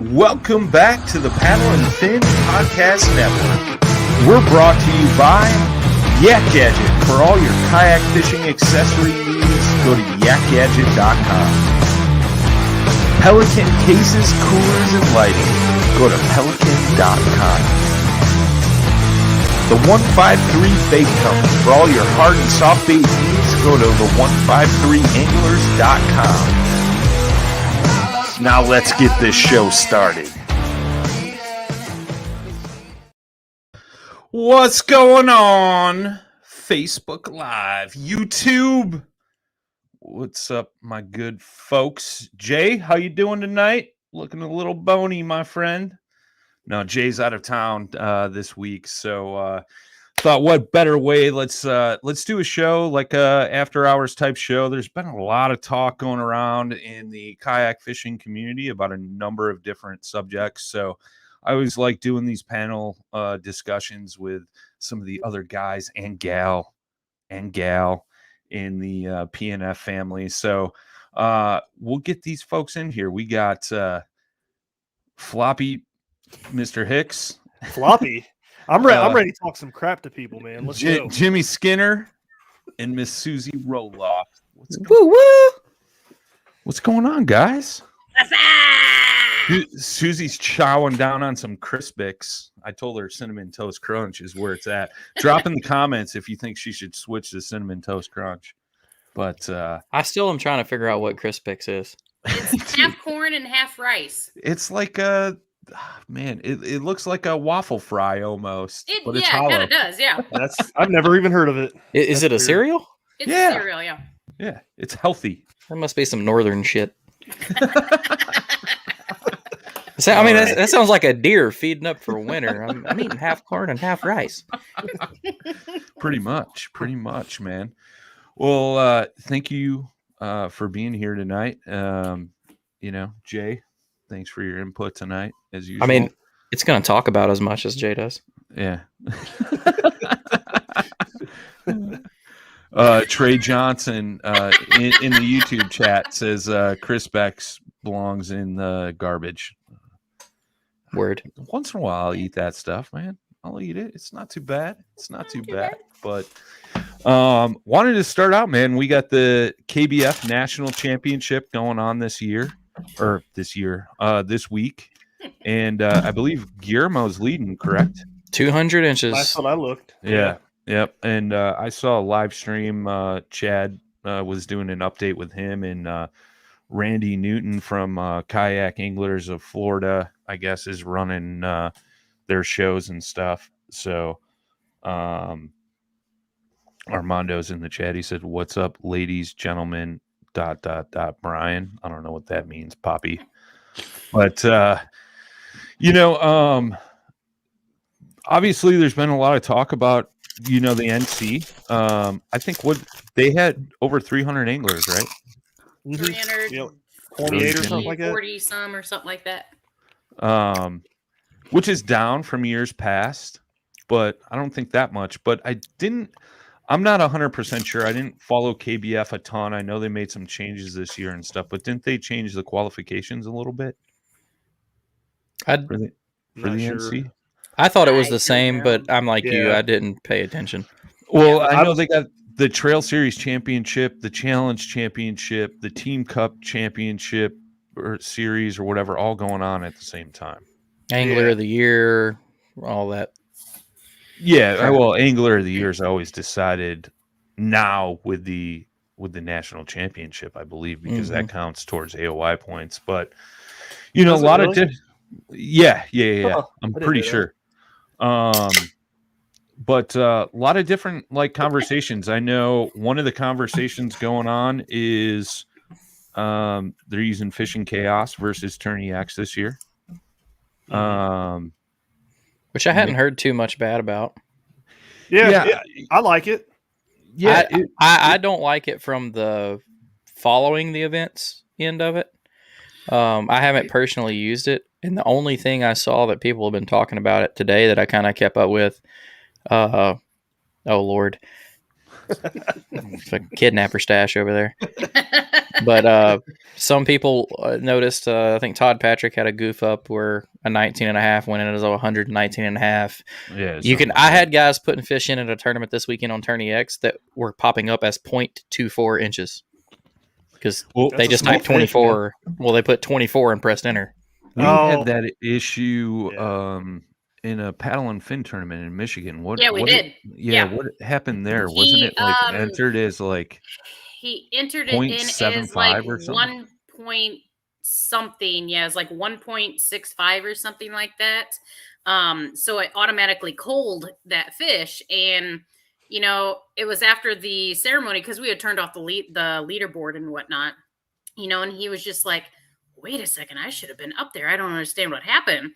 Welcome back to the Paddle and Fin Podcast Network. We're brought to you by Yak Gadget. For all your kayak fishing accessory needs, go to yakgadget.com. Pelican cases, coolers, and lighting. Go to pelican.com. The 153 Bait Company. For all your hard and soft bait needs, go to the 153anglers.com. Now let's get this show started. What's going on? Facebook Live, YouTube. What's up, my good folks? Jay, how you doing tonight? Looking a little bony, my friend. No, Jay's out of town this week, so thought what better way? Let's do a show like a after hours type show. There's been a lot of talk going around in the kayak fishing community about a number of different subjects. So I always like doing these panel discussions with some of the other guys and gal in the PNF family. So we'll get these folks in here. We got Floppy, Mr. Hicks. Floppy. I'm ready to talk some crap to people, man. Let's go. Jimmy Skinner and Miss Susie Roloff. What's going on, guys? Susie's chowing down on some Crispix. I told her Cinnamon Toast Crunch is where it's at. Drop in the comments if you think she should switch to Cinnamon Toast Crunch. But I still am trying to figure out what Crispix is. It's half corn and half rice. It's like it looks like a waffle fry almost. It hollow. kind of does, yeah. I've never even heard of it. Is it a cereal? It's a cereal, yeah. Yeah, it's healthy. That must be some northern shit. That sounds like a deer feeding up for winter. I'm eating half corn and half rice. Pretty much, man. Well, thank you for being here tonight. Jay, thanks for your input tonight, as usual. I mean, it's going to talk about as much as Jay does. Yeah. Trey Johnson in the YouTube chat says Crispix belongs in the garbage. Word. Once in a while, I'll eat that stuff, man. I'll eat it. It's not too bad. But wanted to start out, man. We got the KBF National Championship going on this week. And I believe Guillermo's leading, correct? 200 inches. Last time I looked. Yeah. Yep. And I saw a live stream. Chad was doing an update with him, and Randy Newton from Kayak Anglers of Florida, I guess, is running their shows and stuff. So Armando's in the chat. He said, "What's up, ladies, gentlemen, ... Brian." I don't know what that means, Poppy. But, obviously there's been a lot of talk about, the NC. I think they had over 300 anglers, right? 328 or something like that. 40 some or something like that. Which is down from years past, but I don't think that much. But I'm not 100% sure. I didn't follow KBF a ton. I know they made some changes this year and stuff, but didn't they change the qualifications a little bit? For the NC? I thought it was the same, but I'm like you. I didn't pay attention. Well, I know they got the Trail Series Championship, the Challenge Championship, the Team Cup Championship or Series or whatever, all going on at the same time. Angler of the Year, all that. Yeah, well, Angler of the Year is always decided now with the National Championship, I believe, because that counts towards AOI points. But a lot of yeah. I'm pretty sure. But a lot of different conversations. I know one of the conversations going on is they're using Fishing Chaos versus Tourney X this year. Which I hadn't heard too much bad about. Yeah, I like it. Yeah, I don't like it from the following the events end of it. I haven't personally used it, and the only thing I saw that people have been talking about it today that I kind of kept up with, oh Lord, it's a kidnapper stash over there. But some people noticed, I think Todd Patrick had a goof up where a 19.5 went in as a 119.5. Yeah, You can. I had guys putting fish in at a tournament this weekend on Tourney X that were popping up as 0.24 inches because Well, they That's a just small typed fish, 24. Well, they put 24 and pressed enter. we Oh. had that issue Yeah. in a paddle and fin tournament in Michigan. What? Yeah, we did. Yeah, Yeah. what happened there? Wasn't it like entered as like He entered it in as 0.75 like or something? 1 point something. Yeah, it's like 1.65 or something like that. So it automatically culled that fish, and it was after the ceremony because we had turned off the leaderboard and whatnot. And he was just like, "Wait a second, I should have been up there. I don't understand what happened."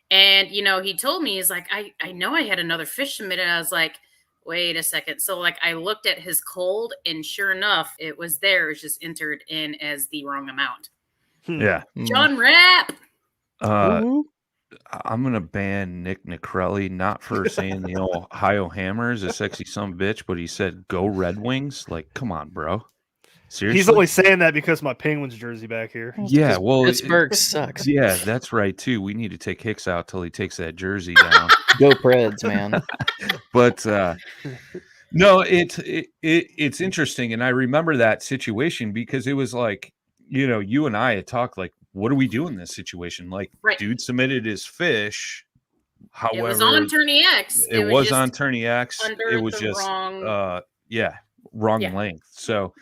And he told me, he's like, I know I had another fish submitted. I was like, wait a second. So like I looked at his cold, and sure enough, it was there. It was just entered in as the wrong amount. Yeah. John Rapp. I'm gonna ban Nick Nicrelli, not for saying the Ohio Hammer is a sexy son of a bitch, but he said go Red Wings. Like, come on, bro. Seriously? He's only saying that because my Penguins jersey back here. Yeah, well, Pittsburgh sucks. Yeah, that's right too. We need to take Hicks out till he takes that jersey down. Go Preds, man. But no, it's interesting, and I remember that situation because it was like, you and I had talked like, what do we do in this situation? Like, Right. dude submitted his fish. However, It was on Tourney X. It was just on Tourney X. under It was the just wrong. wrong Yeah. length. So,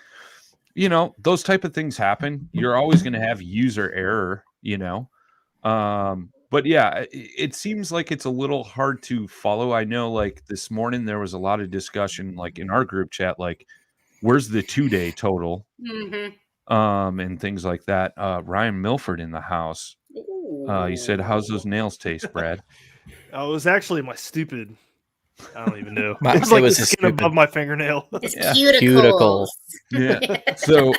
those type of things happen. You're always going to have user error, but yeah, it seems like it's a little hard to follow. I know, like this morning, there was a lot of discussion, like in our group chat, like where's the 2-day total, and things like that. Ryan Milford in the house. He said, "How's those nails taste, Brad?" Oh, it was actually my stupid. I don't even know. It It was like was the his skin stupid. above my fingernail. It's Yeah. cuticles. Yeah. So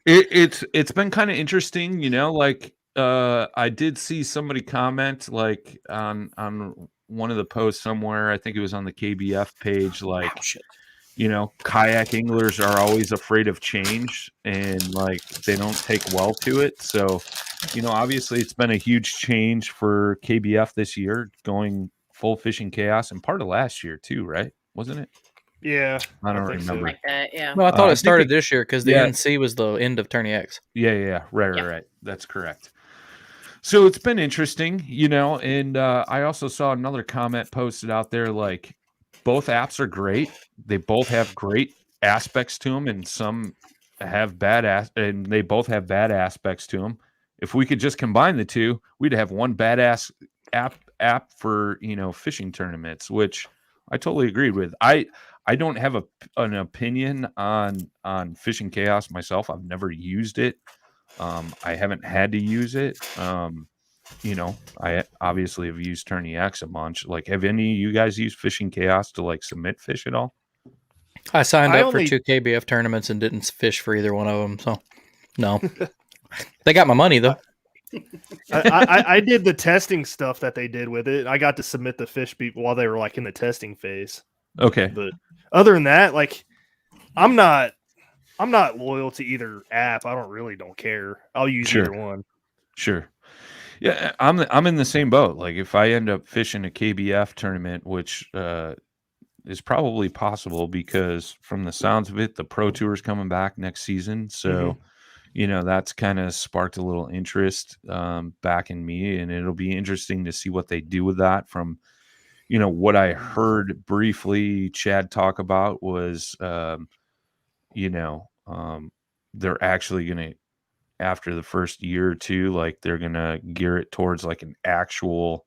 it's been kind of interesting, like I did see somebody comment like on one of the posts somewhere. I think it was on the KBF page, like kayak anglers are always afraid of change and like they don't take well to it. So, obviously it's been a huge change for KBF this year, going full fishing chaos, and part of last year too, right? Wasn't it? Yeah, I don't think so. remember. Like that, yeah. No, I thought I it think started this year because the yeah. NC was the end of Tourney X. Yeah. Right. Yeah. Right. That's correct. So it's been interesting, and I also saw another comment posted out there, like both apps are great. They both have great aspects to them, and some have and they both have bad aspects to them. If we could just combine the two, we'd have one badass app for, fishing tournaments, which I totally agreed with. I don't have an opinion on Fishing Chaos myself. I've never used it. I haven't had to use it. I obviously have used Tourney X a bunch. Like, have any of you guys used Fishing Chaos to like submit fish at all? I signed I up for only- 2 KBF tournaments and didn't fish for either one of them. So, no. They got my money, though. I did the testing stuff that they did with it. I got to submit the fish while they were like in the testing phase. Okay. But other than that, like I'm not loyal to either app. I don't care. I'll use Sure. either one. Sure. Yeah, I'm in the same boat. Like if I end up fishing a KBF tournament, which is probably possible because from the sounds of it, the Pro Tour is coming back next season. So, that's kind of sparked a little interest back in me, and it'll be interesting to see what they do with that. From, what I heard briefly Chad talk about was, they're actually going to, after the first year or two, like they're going to gear it towards like an actual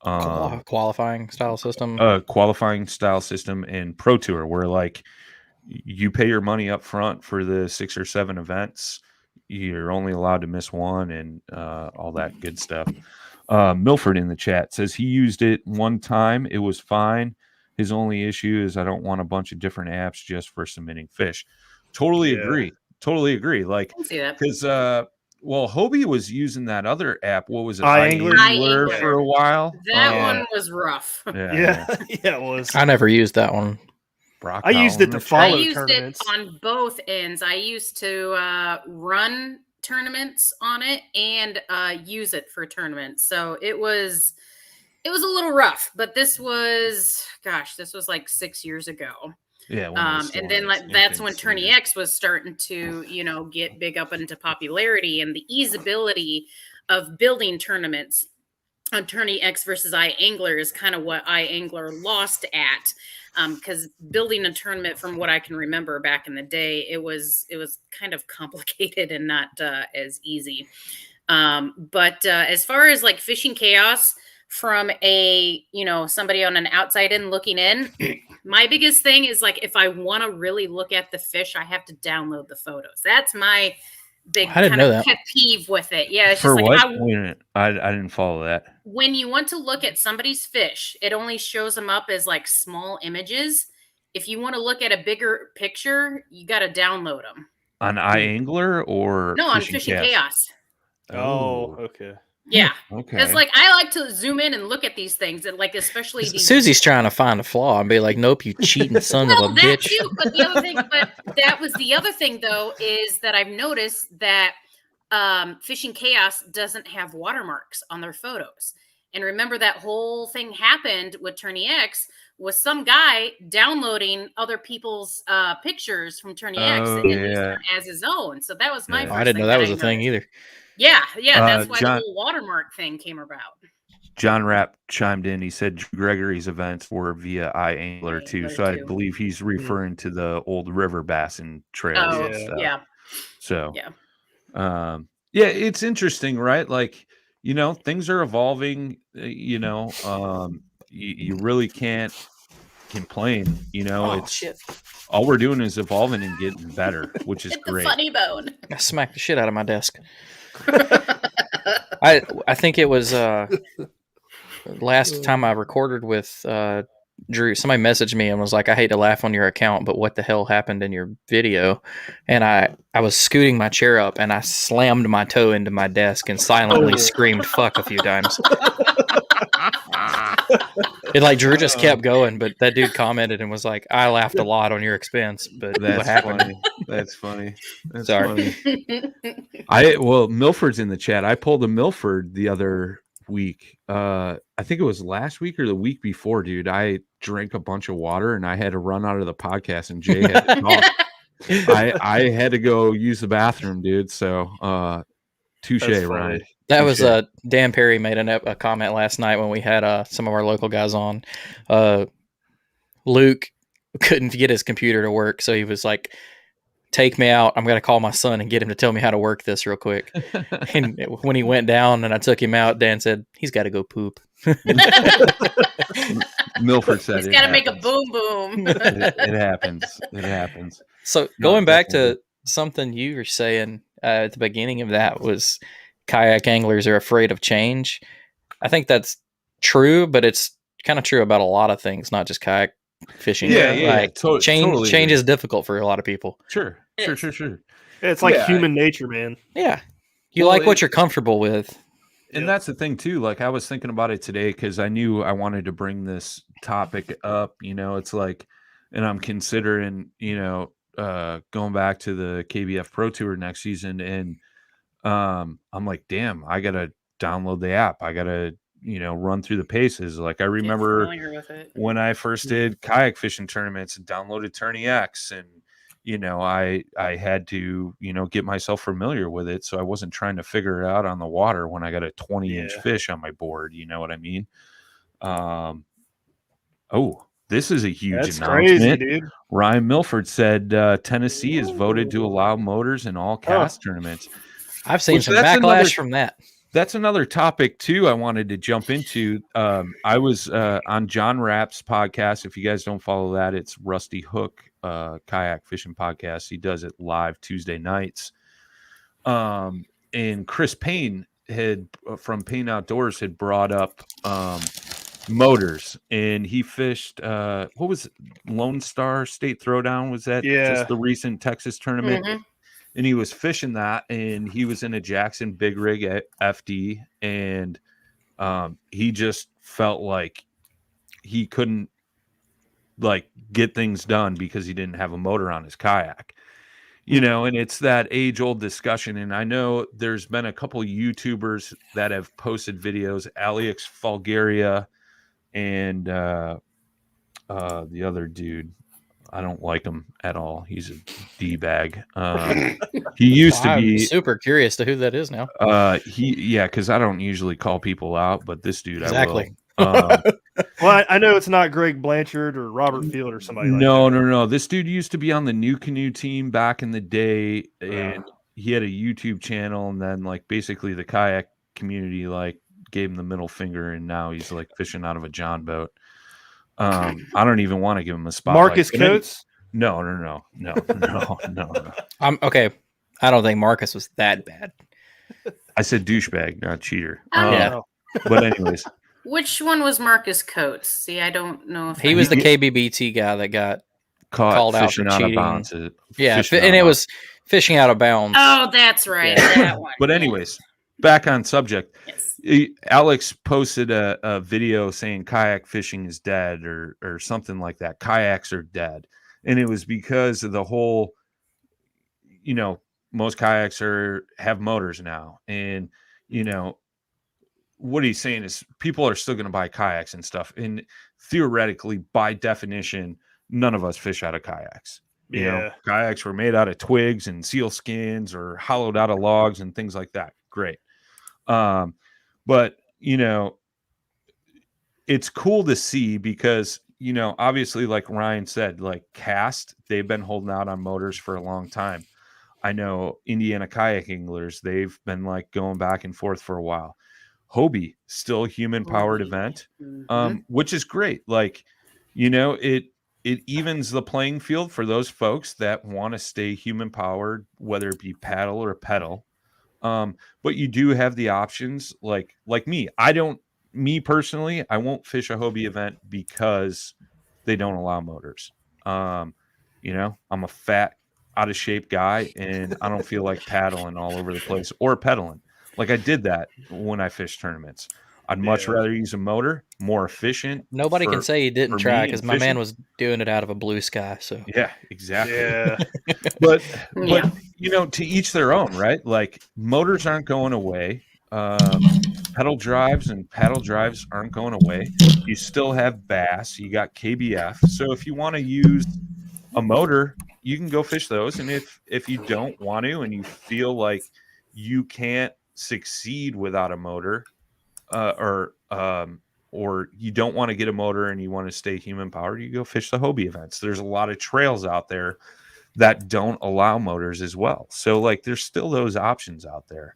qualifying style system. Qualifying style system in Pro Tour, where like you pay your money up front for the 6 or 7 events. You're only allowed to miss one and all that good stuff. Milford in the chat says he used it one time. It was fine. His only issue is I don't want a bunch of different apps just for submitting fish. Totally agree. Like, I can see that. because Hobie was using that other app. What was it? iAngler? iAngler for a while. That one was rough. Yeah, it was. I never used that one. I used it to follow I used tournaments. it on both ends. I used to run tournaments on it and use it for tournaments. So it was a little rough, but this was like 6 years ago. Yeah. And then that's when Tourney X was starting to, get big up into popularity, and the easeability of building tournaments on Tourney X versus iAngler is kind of what iAngler lost at. Because building a tournament, from what I can remember back in the day, it was kind of complicated and not as easy. But as far as like fishing chaos from a somebody on an outside in looking in, my biggest thing is like if I want to really look at the fish, I have to download the photos. That's my big kind of pet peeve with it. Yeah, it's for just what? like I didn't follow that. When you want to look at somebody's fish, it only shows them up as like small images. If you want to look at a bigger picture, you got to download them. On iAngler or no, on Fishing Chaos. Oh, okay. Yeah. Okay. Because like I like to zoom in and look at these things, and like especially these... Susie's trying to find a flaw and be like, "Nope, you cheating son of a bitch." Too, but that was the other thing though, is that I've noticed that Fishing Chaos doesn't have watermarks on their photos. And remember that whole thing happened with Tourney X was some guy downloading other people's pictures from Tourney X and using them as his own. So that was my first I didn't know that was a thing either. Yeah, that's why the whole watermark thing came about. John Rapp chimed in. He said Gregory's events were via iAngler too. So I believe he's referring to the old river bassin trails and stuff. Yeah. So it's interesting, right? Like, things are evolving, you really can't complain, Shit. All we're doing is evolving and getting better, which is great. The funny bone. I smacked the shit out of my desk. I think it was last time I recorded with Drew. Somebody messaged me and was like, "I hate to laugh on your account, but what the hell happened in your video?" And I was scooting my chair up and I slammed my toe into my desk and silently screamed "fuck" a few times. Drew just kept going, but that dude commented and was like, "I laughed a lot on your expense, but what happened?" Funny. That's funny. That's Sorry. Funny. Milford's in the chat. I pulled a Milford the other week. I think it was last week or the week before, dude. I drank a bunch of water and I had to run out of the podcast, and Jay had to talk. I had to go use the bathroom, dude. So touche, Ryan. That was Dan Perry made a comment last night when we had some of our local guys on. Luke couldn't get his computer to work, so he was like, "Take me out. I'm going to call my son and get him to tell me how to work this real quick." And when he went down and I took him out, Dan said, "He's got to go poop." Milford said he's got to make a boom boom. It happens. It happens. So going back to something you were saying at the beginning of that was kayak anglers are afraid of change. I think that's true, but it's kind of true about a lot of things, not just kayak fishing. Change is difficult for a lot of people. Sure. Yeah, it's like human nature, man. Yeah. You like what you're comfortable with. And that's the thing too. Like I was thinking about it today because I knew I wanted to bring this topic up. It's like, and I'm considering, going back to the KBF Pro Tour next season, and I'm like, damn, I gotta download the app. I gotta, run through the paces. Like I remember when I first did kayak fishing tournaments and downloaded Tourney X, and I had to, get myself familiar with it. So I wasn't trying to figure it out on the water when I got a 20-inch fish on my board. You know what I mean? This is a huge announcement. Crazy, dude. Ryan Milford said Tennessee is voted to allow motors in all cast tournaments. I've seen some backlash from that. That's another topic too I wanted to jump into. I was on John Rapp's podcast. If you guys don't follow that, it's Rusty Hook kayak fishing podcast. He does it live Tuesday nights. And Chris Payne from Payne Outdoors had brought up motors, and he fished what was it? Lone Star State Throwdown? Was that just the recent Texas tournament? Mm-hmm. And he was fishing that, and he was in a Jackson Big Rig at FD, and he just felt like he couldn't like get things done because he didn't have a motor on his kayak. You know, and it's that age-old discussion. And I know there's been a couple YouTubers that have posted videos, Alex Fulgaria and the other dude. I don't like him at all. He's a D-bag. He used to I'm be super curious to who that is now. because I don't usually call people out, but this dude Exactly. I will. Well, I know it's not Greg Blanchard or Robert Field or somebody like that. No. This dude used to be on the New Canoe team back in the day, and he had a YouTube channel, and then like basically the kayak community like gave him the middle finger, and now he's like fishing out of a John boat. I don't even want to give him a spot. Marcus Coates? No. I'm okay. I don't think Marcus was that bad. I said douchebag, not cheater. Yeah. But anyways, Which one was Marcus Coates? See, I don't know if He was the KBBT guy that got caught called out fishing for out cheating. of bounds. and it was fishing out of bounds. Oh, that's right. Yeah. That one. But anyways, back on subject. Yes. Alex posted a video saying kayak fishing is dead or something like that. Kayaks are dead. And it was because of the whole, you know, most kayaks have motors now. And, you know, what he's saying is people are still going to buy kayaks and stuff. And theoretically, by definition, none of us fish out of kayaks. You know, kayaks were made out of twigs and seal skins or hollowed out of logs and things like that. Great. But, you know, it's cool to see because, you know, obviously, like Ryan said, like Cast, they've been holding out on motors for a long time. I know Indiana kayak anglers, they've been like going back and forth for a while. Hobie, still human powered event, which is great. Like, you know, it evens the playing field for those folks that want to stay human powered, whether it be paddle or pedal. But you do have the options like me. Me personally, I won't fish a Hobie event because they don't allow motors. You know, I'm a fat, out of shape guy, and I don't feel like paddling all over the place or pedaling. Like I did that when I fished tournaments. I'd much rather use a motor, more efficient. Nobody can say he didn't try because my man fishing. was doing it out of a blue sky. So Yeah, exactly. Yeah. But you know, to each their own, right? Like motors aren't going away. Pedal drives and paddle drives aren't going away. You still have bass. You got KBF. So if you want to use a motor, you can go fish those. And if you don't want to, and you feel like you can't succeed without a motor, or you don't want to get a motor and you want to stay human powered, you go fish the Hobie events. There's a lot of trails out there that don't allow motors as well. So like there's still those options out there.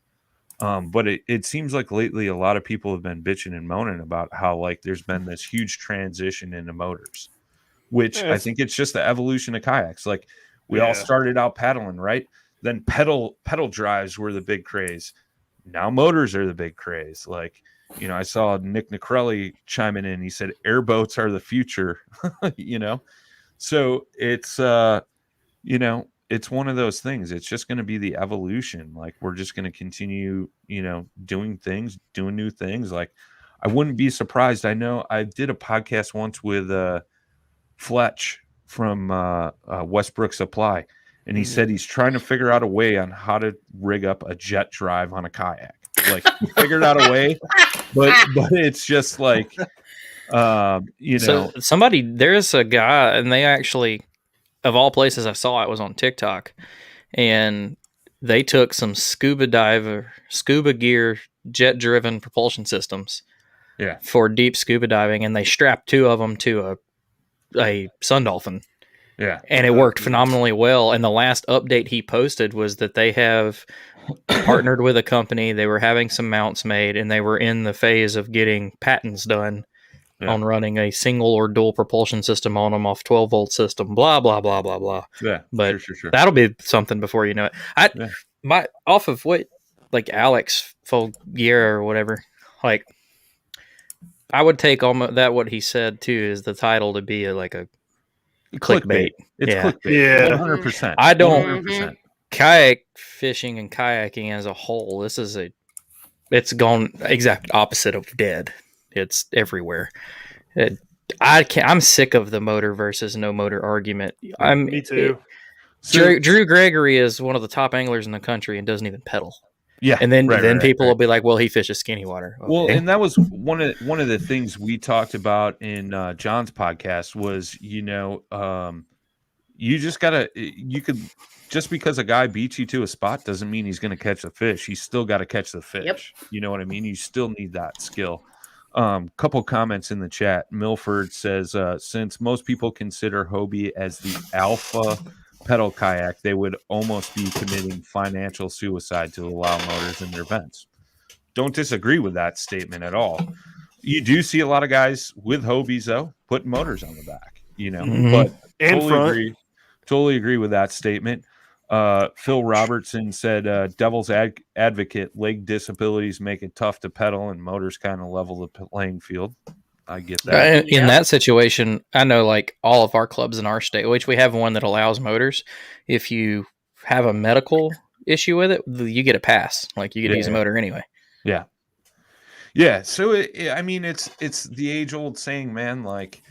But it seems like lately a lot of people have been bitching and moaning about how like there's been this huge transition into motors, which I think it's just the evolution of kayaks. Like we all started out paddling, right? Then pedal drives were the big craze. Now motors are the big craze. Like, you know, I saw Nick Nicrelli chiming in. He said airboats are the future, you know? So it's, you know, it's one of those things. It's just going to be the evolution. Like we're just going to continue, you know, doing new things. Like I wouldn't be surprised. I know I did a podcast once with Fletch from Westbrook Supply, and he said he's trying to figure out a way on how to rig up a jet drive on a kayak. Like he figured out a way, but it's just like, you know, there's a guy, and they actually, of all places I saw it was on TikTok, and they took some scuba gear, jet driven propulsion systems for deep scuba diving, and they strapped two of them to a sun dolphin. Yeah. And it worked phenomenally well. And the last update he posted was that they have partnered with a company. They were having some mounts made, and they were in the phase of getting patents done on running a single or dual propulsion system on them off 12-volt system, blah, blah, blah, blah, blah. Yeah. But sure. that'll be something before you know it. Off of what, like Alex Fulgier or whatever, like I would take almost that what he said too is the title to be like a clickbait. It's clickbait. Yeah. 100%. I don't 100%. kayak fishing and kayaking as a whole. It's gone exact opposite of dead. It's everywhere. I'm sick of the motor versus no motor argument. Me too. Drew Gregory is one of the top anglers in the country and doesn't even pedal. Yeah, and then right, people will be like, "Well, he fishes skinny water." Okay. Well, and that was one of the things we talked about in John's podcast was, you just gotta just because a guy beats you to a spot doesn't mean he's going to catch the fish. He's still got to catch the fish. Yep. You know what I mean? You still need that skill. Couple comments in the chat. Milford says, since most people consider Hobie as the alpha pedal kayak, they would almost be committing financial suicide to allow motors in their vents. Don't disagree with that statement at all. You do see a lot of guys with Hobies though putting motors on the back, but totally agree with that statement. Phil Robertson said, devil's advocate, leg disabilities make it tough to pedal and motors kind of level the playing field. I get that. In that situation, I know like all of our clubs in our state, which we have one that allows motors. If you have a medical issue with it, you get a pass. Like you get to use a motor anyway. Yeah. Yeah. So, it's the age old saying, man, like,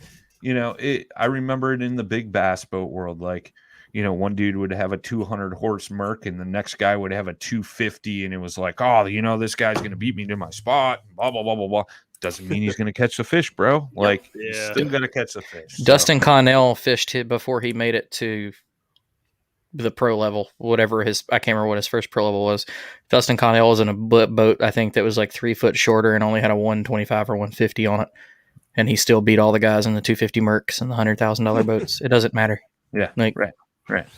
I remember it in the big bass boat world. Like, one dude would have a 200 horse Merc and the next guy would have a 250. And it was like, oh, this guy's going to beat me to my spot. Blah, blah, blah, blah, blah. Doesn't mean he's going to catch the fish, bro. Like, still got to catch the fish. Dustin Connell fished it before he made it to the pro level, whatever I can't remember what his first pro level was. Dustin Connell was in a boat, I think, that was like 3 foot shorter and only had a 125 or 150 on it. And he still beat all the guys in the 250 Mercs and the $100,000 boats. It doesn't matter. Yeah. Right.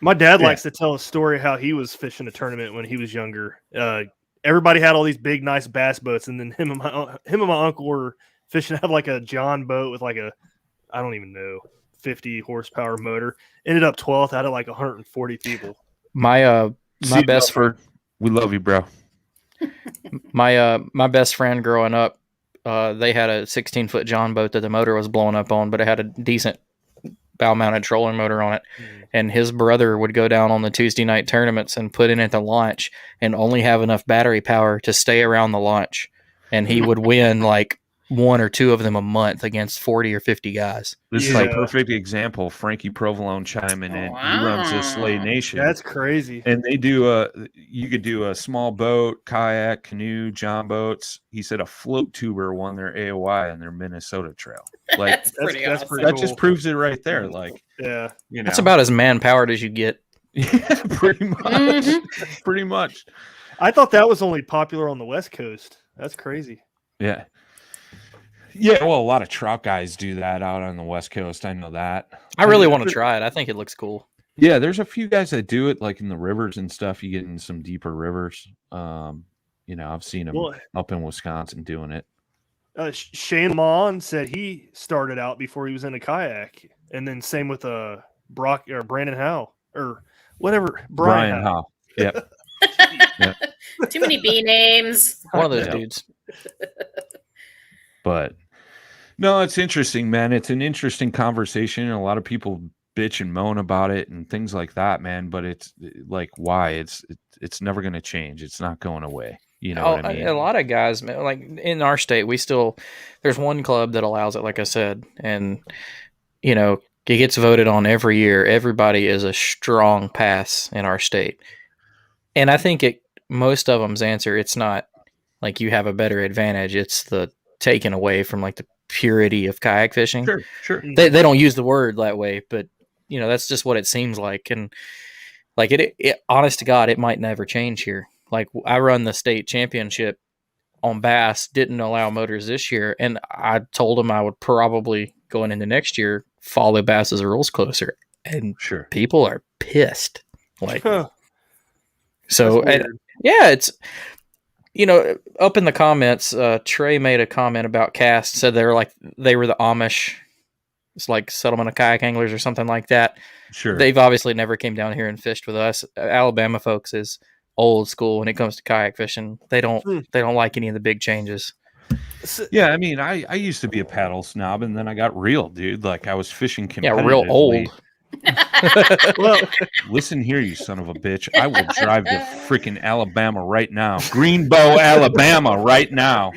My dad likes to tell a story how he was fishing a tournament when he was younger. Everybody had all these big, nice bass boats, and then him and my uncle were fishing out like a John boat with like I don't even know, 50 horsepower motor. Ended up 12th out of like 140 people. My best friend, we love you, bro. My best friend growing up, they had a 16-foot John boat that the motor was blowing up on, but it had a decent bow-mounted trolling motor on it. And his brother would go down on the Tuesday night tournaments and put in at the launch and only have enough battery power to stay around the launch. And he would win like 1 or 2 of them a month against 40 or 50 guys. This is a perfect example. Frankie Provolone chiming in. Wow. He runs this Slay Nation. That's crazy. And they do you could do a small boat, kayak, canoe, john boats. He said a float tuber won their AOI on their Minnesota trail. Like That's pretty that's awesome. pretty that cool. just proves it right there. Like, Yeah. That's about as man-powered as you get. yeah, pretty much. Mhm. Pretty much. I thought that was only popular on the West Coast. That's crazy. Yeah. Yeah, well, a lot of trout guys do that out on the West Coast. I know that. I really want to try it. I think it looks cool. Yeah, there's a few guys that do it, like in the rivers and stuff. You get in some deeper rivers. I've seen them up in Wisconsin doing it. Shane Mon said he started out before he was in a kayak, and then same with Brock or Brandon Howe or whatever Brian Howe. Yep. Too many B names. One of those dudes. But no, it's interesting, man. It's an interesting conversation. And a lot of people bitch and moan about it and things like that, man. But it's like, why? It's never going to change. It's not going away. You know what I mean? A lot of guys, like in our state, there's one club that allows it, like I said, and it gets voted on every year. Everybody is a strong pass in our state. And I think most of them's answer, it's not like you have a better advantage. It's the taken away from like the purity of kayak fishing. Sure. They don't use the word that way, but that's just what it seems like. And like it honest to God, it might never change here. Like I run the state championship on bass, didn't allow motors this year. And I told them I would probably going into next year, follow Bass's rules closer. And people are pissed. Like, so it's, up in the comments, Trey made a comment about cast, said they were the Amish. It's like Settlement of Kayak Anglers or something like that. Sure. They've obviously never came down here and fished with us. Alabama folks is old school when it comes to kayak fishing. They don't like any of the big changes. Yeah, I mean, I used to be a paddle snob, and then I got real, dude. Like I was fishing competitively. Yeah, real old. Well, listen here, you son of a bitch. I will drive to freaking Alabama right now. Greenbow, Alabama right now.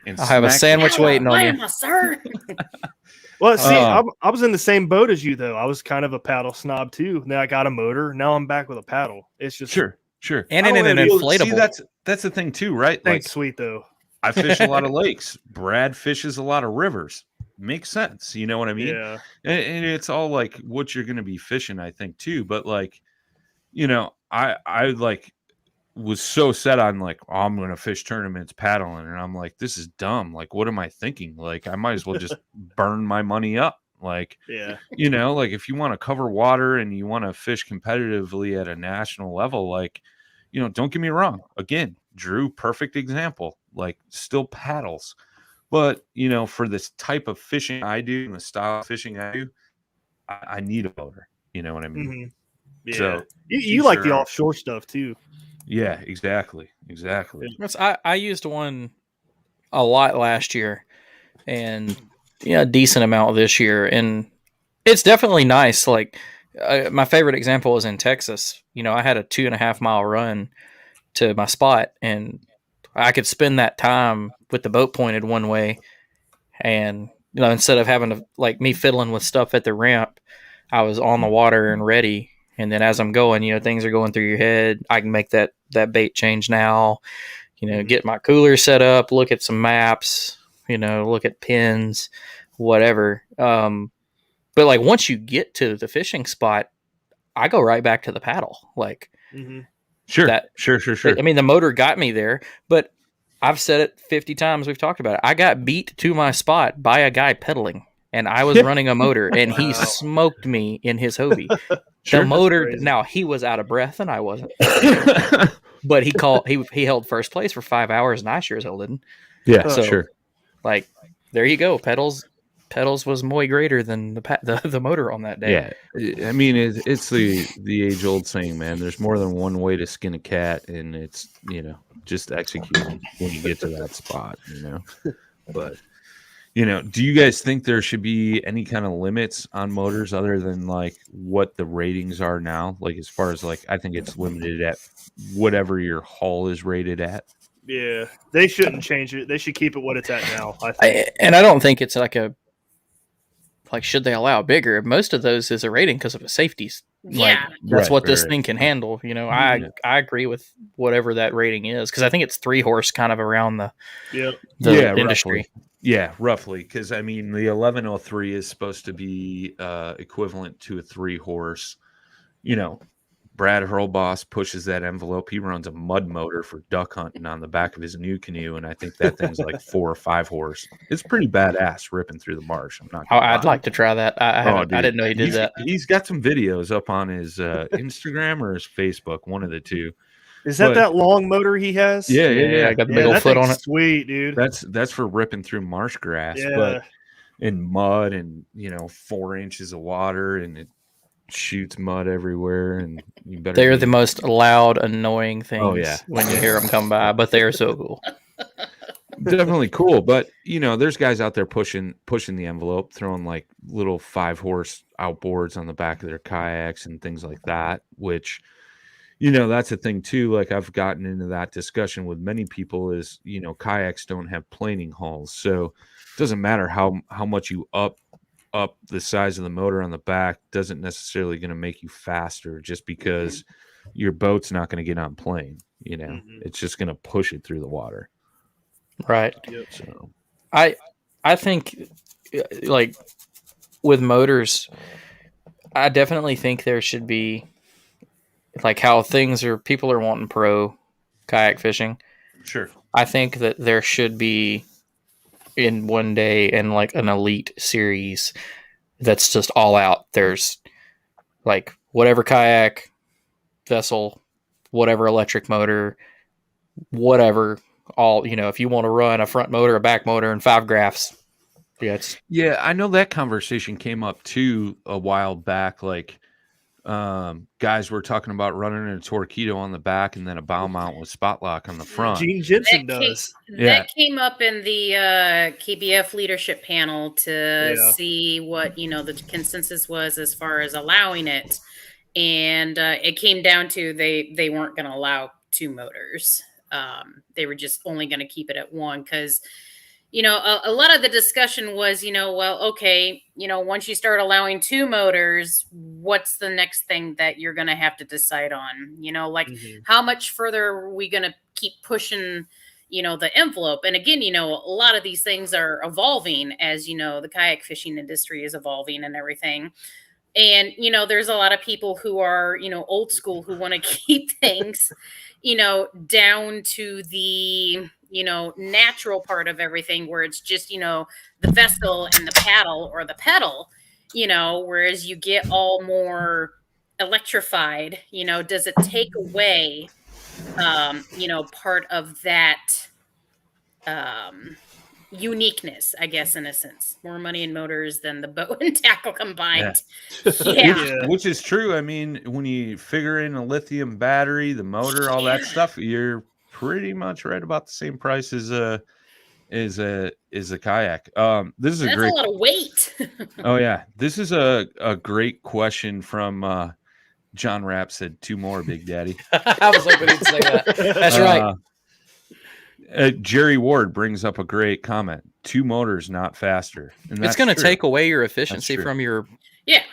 and I'll have a smack sandwich waiting on you. Grandma, sir. Well, see, Oh. I was in the same boat as you, though. I was kind of a paddle snob too. Then I got a motor. Now I'm back with a paddle. It's just Sure. And I in don't an really- Well, see, inflatable. that's the thing too, right? thanks, Like sweet though. I fish a lot of lakes. Brad fishes a lot of rivers. Makes sense. You know what I mean? Yeah, And it's all like what you're going to be fishing, I think, too. But like, I like was so set on like, oh, I'm going to fish tournaments paddling. And I'm like, this is dumb. Like, what am I thinking? Like, I might as well just burn my money up. Like, yeah, like if you want to cover water and you want to fish competitively at a national level, like, don't get me wrong. Again, Drew, perfect example, like still paddles. But, for this type of fishing I do and the style of fishing I do, I need a motor. You know what I mean? hmm yeah. So You like the sure. offshore stuff too. Yeah, exactly. I used one a lot last year, and a decent amount this year, and it's definitely nice. Like my favorite example is in Texas. I had a 2.5 mile run to my spot, and I could spend that time with the boat pointed one way, and instead of having to like me fiddling with stuff at the ramp, I was on the water and ready. And then as I'm going, things are going through your head. I can make that bait change now. Get my cooler set up, look at some maps, look at pins, whatever. But like once you get to the fishing spot, I go right back to the paddle. Like, Sure. I mean, the motor got me there, but I've said it 50 times. We've talked about it. I got beat to my spot by a guy pedaling, and I was running a motor, and he smoked me in his Hobie. Sure. The motor. Crazy. Now he was out of breath, and I wasn't. But he held first place for 5 hours, and I sure as hell didn't. Yeah, So, sure. Like, there you go. Pedals was more greater than the motor on that day. Yeah, I mean it's the age old saying, man. There's more than one way to skin a cat, and it's just executing when you get to that spot. But do you guys think there should be any kind of limits on motors other than like what the ratings are now? Like as far as like, I think it's limited at whatever your hull is rated at. Yeah, they shouldn't change it. They should keep it what it's at now. I think. And I don't think it's like should they allow bigger? Most of those is a rating because of the safeties. Like Yeah. that's what this Right. thing can handle. Yeah. I agree with whatever that rating is because I think it's 3 horse kind of around the industry. Roughly. Yeah, roughly. Because I mean, the 1103 is supposed to be equivalent to a 3 horse. Brad Hurlboss pushes that envelope. He runs a mud motor for duck hunting on the back of his new canoe, and I think that thing's like 4 or 5 horse. It's pretty badass ripping through the marsh. I'm not. I'd like to try that. I dude. didn't know he did that. He's got some videos up on his Instagram or his Facebook, one of the two. Is that But- that long motor he has? Yeah. I got the big old that foot on thing's it. Sweet, dude. That's for ripping through marsh grass, Yeah. but in mud and 4 inches of water, and it shoots mud everywhere, and you better. They're the most loud, annoying things Oh, yeah. when you hear them come by, but they are so cool. definitely cool. But there's guys out there pushing the envelope, throwing like little 5 horse outboards on the back of their kayaks and things like that, which that's a thing too. Like I've gotten into that discussion with many people is kayaks don't have planing hulls, so it doesn't matter how much you up the size of the motor on the back, doesn't necessarily going to make you faster just because your boat's not going to get on plane. It's just going to push it through the water. Right. So I think like with motors, I definitely think there should be like how people are wanting pro kayak fishing. sure. I think that there should be in one day and like an elite series that's just all out. There's like whatever kayak, vessel, whatever electric motor, whatever, all, if you want to run a front motor, a back motor, and 5 graphs. Yeah, I know that conversation came up too a while back. Like, guys were talking about running a Torpedo on the back and then a bow mount with spot lock on the front. Gene Jensen does. That came up in the KBF leadership panel to see what the consensus was as far as allowing it, and it came down to they weren't going to allow 2 motors. They were just only going to keep it at 1 because a lot of the discussion was, well, okay, once you start allowing 2 motors, what's the next thing that you're going to have to decide on? Like how much further are we going to keep pushing, the envelope? And again, a lot of these things are evolving as, the kayak fishing industry is evolving and everything. And, there's a lot of people who are, old school who want to keep things, down to the, natural part of everything where it's just, the vessel and the paddle or the pedal, whereas you get all more electrified, does it take away, part of that uniqueness, I guess, in a sense. More money in motors than the boat and tackle combined. Yeah. Which is true. I mean, when you figure in a lithium battery, the motor, all that stuff, you're pretty much right about the same price as a kayak. That's a lot of weight. Oh yeah, this is a great question from John Rapp. Said 2 more, Big Daddy. I was hoping he'd say that. That's right. Jerry Ward brings up a great comment. 2 motors, not faster. And it's going to take away your efficiency from your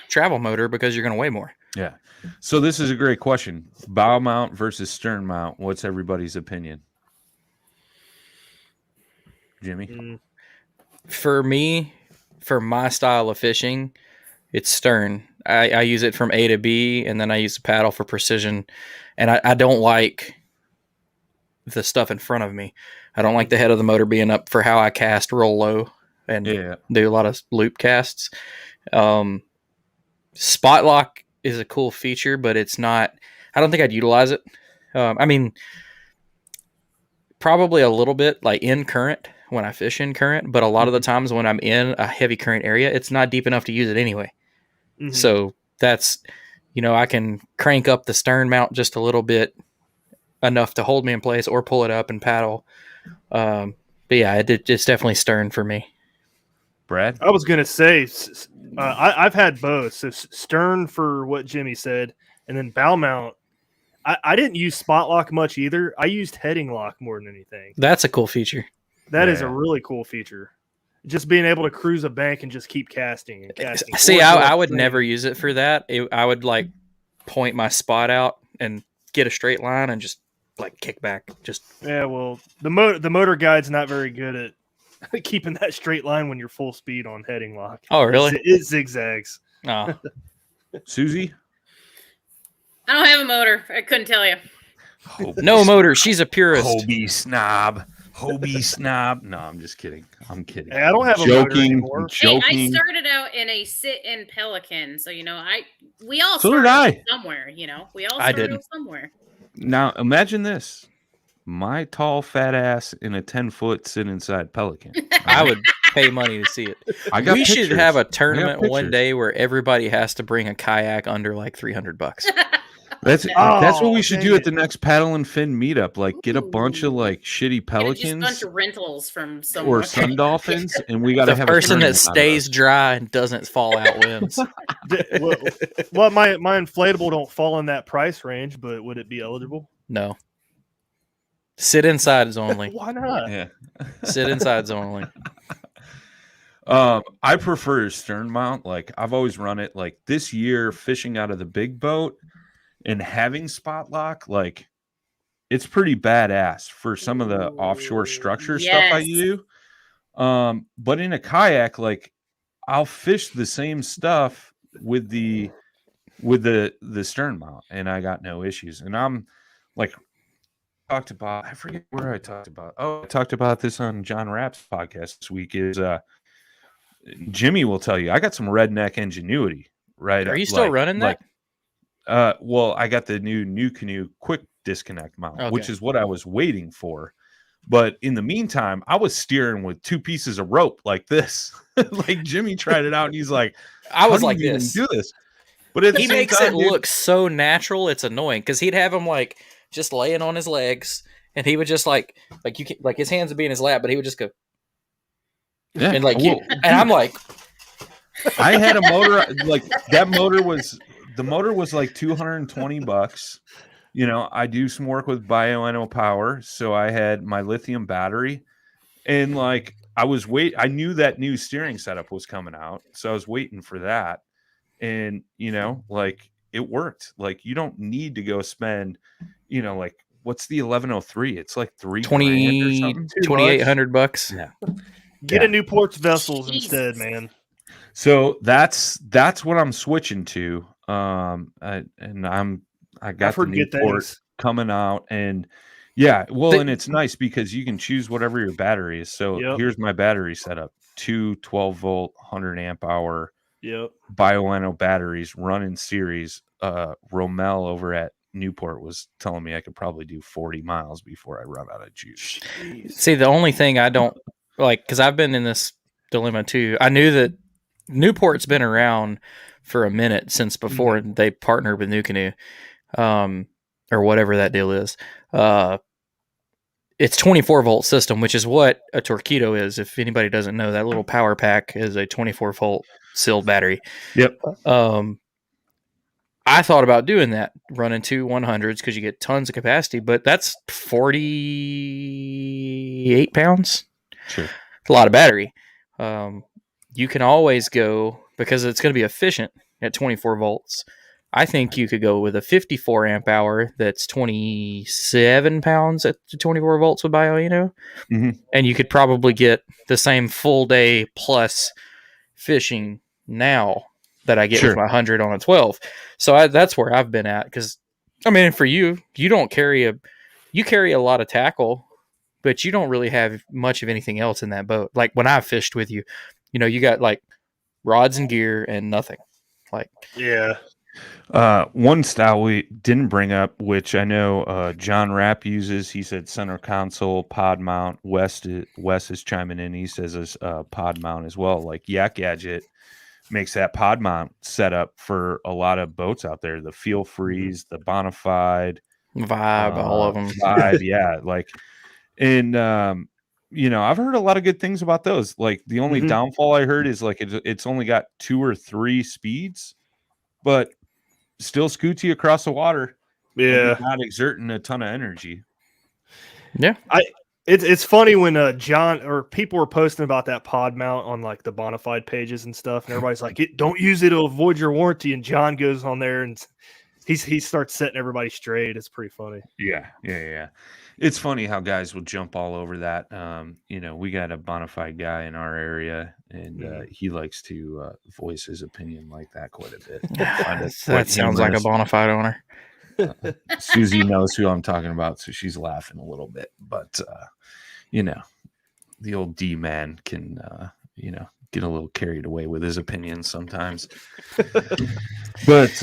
travel motor because you're going to weigh more. Yeah. So this is a great question. Bow mount versus stern mount. What's everybody's opinion? Jimmy? For me, for my style of fishing, it's stern. I use it from A to B, and then I use the paddle for precision. And I don't like the stuff in front of me. I don't like the head of the motor being up for how I cast real low and do a lot of loop casts. Spot lock is a cool feature, but it's not, I don't think I'd utilize it. I mean, probably a little bit like in current when I fish in current, but a lot of the times when I'm in a heavy current area, it's not deep enough to use it anyway. So that's, I can crank up the stern mount just a little bit, enough to hold me in place or pull it up and paddle. But yeah, it's definitely stern for me. Brad? I was going to say, I've had both. So stern for what Jimmy said, and then bow mount. I didn't use spot lock much either. I used heading lock more than anything. That's a cool feature. That is a really cool feature. Just being able to cruise a bank and just keep casting and casting. See, I would never use it for that. I would like point my spot out and get a straight line and just like kick back. Well, the motor guide's not very good at keeping that straight line when you're full speed on heading lock. Oh, really? It zigzags. Oh. Susie? I don't have a motor. I couldn't tell you. No motor. She's a purist. Hobie snob. No, I'm just kidding. I'm kidding. Hey, I don't have a motor anymore. Hey, I started out in a sit-in Pelican, so we all so started somewhere. We all started somewhere. Now imagine this: my tall fat ass in a 10-foot sit inside Pelican. I would pay money to see it. We should have a tournament one day where everybody has to bring a kayak under like $300. That's what we should do at the next Paddle and Fin meetup. Like, get a bunch of like shitty Pelicans, just a bunch of rentals from somewhere. Or Sun Dolphins, and we got to have a person that stays dry and doesn't fall out wins. Well, my inflatable don't fall in that price range, but would it be eligible? No. Sit insides only. Why not? Yeah. Sit insides only. I prefer stern mount. Like, I've always run it. Like, this year, fishing out of the big boat and having spot lock, like, it's pretty badass for some of the offshore structure stuff I do. But in a kayak, like, I'll fish the same stuff with the stern mount, and I got no issues. And I'm like, talked about, I forget where I talked about. Oh, I talked about this on John Rapp's podcast this week. Is Jimmy will tell you I got some redneck ingenuity. Right? Are you still running that? Well, I got the new Canoe quick disconnect mount, which is what I was waiting for. But in the meantime, I was steering with 2 pieces of rope like this. Like, Jimmy tried it out, and he's like, "I was like this. Do this." But he makes it look so natural. It's annoying because he'd have him like just laying on his legs, and he would just like you can, like his hands would be in his lap, but he would just go, and like and I'm like, I had a motor like that. The motor was like $220. I do some work with Bioenno Power, so I had my lithium battery, and like I knew that new steering setup was coming out, so I was waiting for that. And like it worked. Like you don't need to go spend, like what's the 1103? It's like $3,000 or something. $2,800. Yeah. Get a Newport's vessels Jesus. instead, man. So that's what I'm switching to. I got the Newport coming out, and and it's nice because you can choose whatever your battery is. So here's my battery setup: 2 12-volt 100 amp hour Bioenno batteries run in series. Romel over at Newport was telling me I could probably do 40 miles before I run out of juice. See, the only thing I don't like, because I've been in this dilemma too. I knew that Newport's been around for a minute since before they partnered with NuCanoe, or whatever that deal is. It's 24-volt system, which is what a Torqeedo is. If anybody doesn't know, that little power pack is a 24-volt sealed battery. Yep. I thought about doing that, running 2 100s because you get tons of capacity, but that's 48 pounds. Sure. It's a lot of battery. You can always go, because it's going to be efficient at 24 volts. I think you could go with a 54 amp hour that's 27 pounds at 24 volts with Bioenno. And you could probably get the same full day plus fishing now that I get with my 100 on a 12. So that's where I've been at. Because, I mean, for you don't carry you carry a lot of tackle, but you don't really have much of anything else in that boat. Like when I fished with you, you got like rods and gear and nothing. Like, one style we didn't bring up, which I know John Rapp uses. He said center console pod mount. Wes is chiming in. He says this pod mount as well. Like Yak Gadget makes that pod mount setup for a lot of boats out there. The Feel Freeze, the Bonafide, Vibe, all of them. Vibe, like, and I've heard a lot of good things about those. Like the only downfall I heard is like it's only got 2 or 3 speeds, but still scoots you across the water. Yeah, not exerting a ton of energy. Yeah, it's funny when John or people were posting about that pod mount on like the Bonafide pages and stuff, and everybody's like, "Don't use it; it'll avoid your warranty." And John goes on there and he starts setting everybody straight. It's pretty funny. Yeah. It's funny how guys will jump all over that. We got a Bonafide guy in our area, and he likes to voice his opinion like that quite a bit. That sounds like a Bonafide owner. Susie knows who I'm talking about, so she's laughing a little bit. But the old D man can get a little carried away with his opinions sometimes. But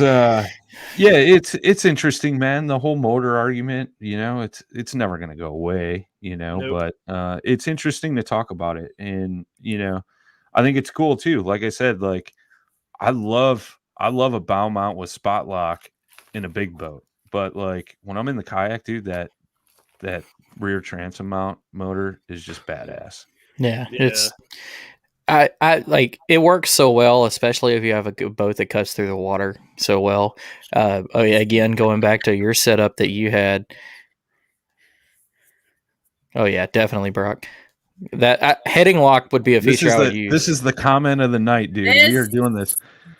it's interesting, man. The whole motor argument, it's never going to go away, Nope. But it's interesting to talk about it, and I think it's cool too. Like I said, like I love a bow mount with spot lock in a big boat, but like when I'm in the kayak, dude, that rear transom mount motor is just badass. Yeah. It's I like it works so well, especially if you have a good boat that cuts through the water so well. Again, going back to your setup that you had. Oh yeah, definitely, Brock. That heading lock would be a feature I would use. This is the comment of the night, dude. We are doing this.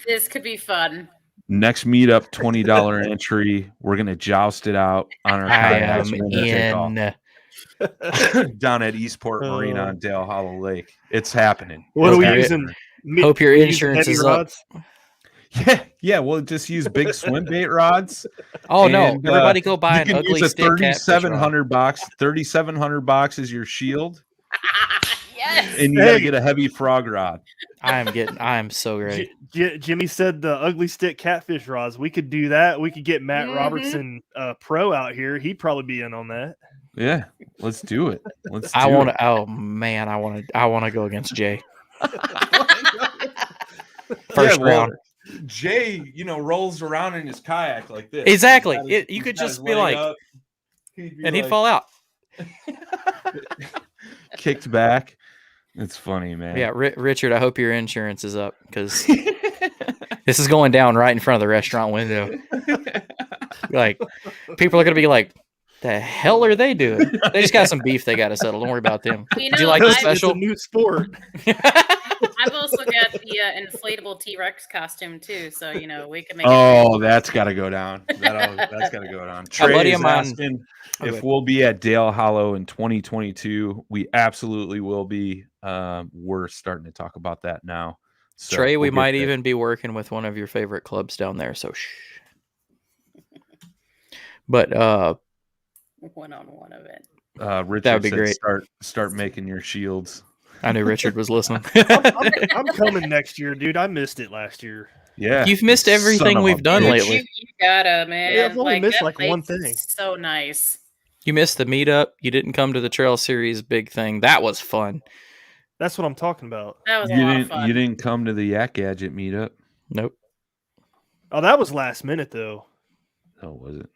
This could be fun. Next meetup, $20 entry. We're gonna joust it out on our kayaks. Down at Eastport Marina on Dale Hollow Lake. It's happening. What are we using? Hope your insurance is up. Yeah. We'll just use big swim bait rods. Oh no! Everybody go buy an ugly stick. 3,700 box. 3,700 box is your shield. Yes. And you gotta get a heavy frog rod. I'm so great. Jimmy said the ugly stick catfish rods. We could do that. We could get Matt Robertson pro out here. He'd probably be in on that. Yeah, let's do it. I want to. Oh man, I want to go against Jay. First round. Jay, rolls around in his kayak like this. Exactly. You could just be like, he'd fall out. Kicked back. It's funny, man. Yeah, Richard, I hope your insurance is up because this is going down right in front of the restaurant window. Like, people are going to be like, The hell are they doing? They just got some beef they got to settle. Don't worry about them. You Did you know, like the It's a special? new sport. I've also got the inflatable T-Rex costume too, so you know we can make. Oh, that's got to go down. That's got to go down. A Trey buddy is of mine- asking Oh, if good. we'll be at Dale Hollow in 2022. We absolutely will be. We're starting to talk about that now. So Trey, we we'll get might there. even be working with one of your favorite clubs down there. So shh. But one-on-one event. Richard That would be said great. Start making your shields. I knew Richard was listening. I'm coming next year, dude. I missed it last year. Yeah, You've missed son everything of a we've done bitch. lately. You gotta, man. Yeah, I've only missed that like one place is thing. So nice. You missed the meetup. You didn't come to the Trail Series big thing. That was fun. That's what I'm talking about. That was a You lot of didn't fun. you didn't come to the Yak Gadget meetup? Nope. Oh, that was last minute though. No, was it?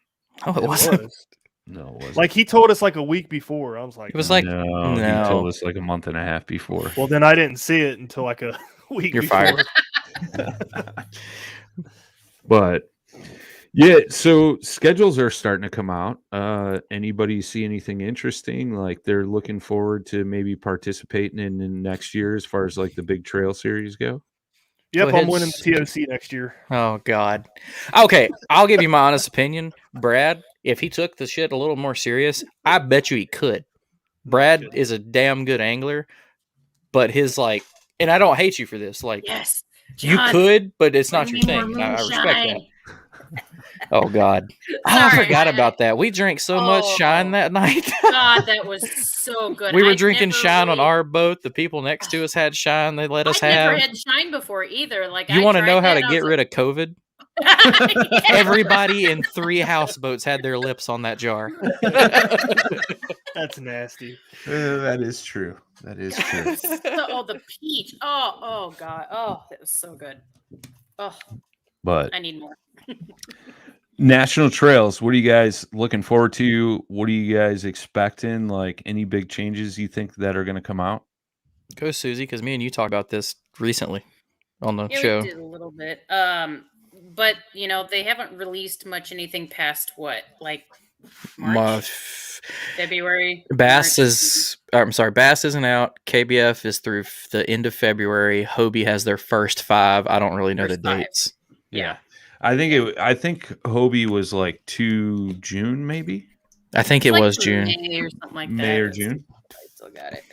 Oh, it It wasn't. was. No, it wasn't. Like he told us like a week before. I was like, It was like, no, he no. told us like a month and a half before. well, then I didn't see it until like a week. You're before. fired. But yeah, so schedules are starting to come out. Anybody see anything interesting? Like they're looking forward to maybe participating in next year as far as like the big trail series go? Yep, Go ahead. I'm winning the TOC next year. Oh God. Okay, I'll give you my honest opinion. Brad, if he took the shit a little more serious, I bet you he could. Brad is a damn good angler, but his like, and I don't hate you for this. Like, Yes. you John, could, but it's not bring your me more thing. I respect that. moonshine. Oh God. Oh, I Sorry, forgot man. about that. We drank so much shine Oh. that night. God, that was so good. We were I've drinking never shine on really- our boat. The people next to us had shine. They let us I've never have. had shine before either. Like, You want to know how to get rid of COVID? of Everybody in 3 houseboats had their lips on that jar. That's nasty. That is true. That is true. Oh, the peach. Oh, God. Oh, that was so good. Oh, But I need more. national trails, what are you guys looking forward to? What are you guys expecting? Like any big changes you think that are going to come out? Go, Susie, because me and you talked about this recently on the Yeah, show. we did a little bit. But you know, they haven't released much anything past what, like March, February. Bass March. is. I'm sorry, Bass isn't out. KBF is through the end of February. Hobie has their first 5. I don't really know First the 5. dates. Yeah. I think Hobie was like 2 June, maybe I think It's it like was June. May or something like that. May or June. I still got it.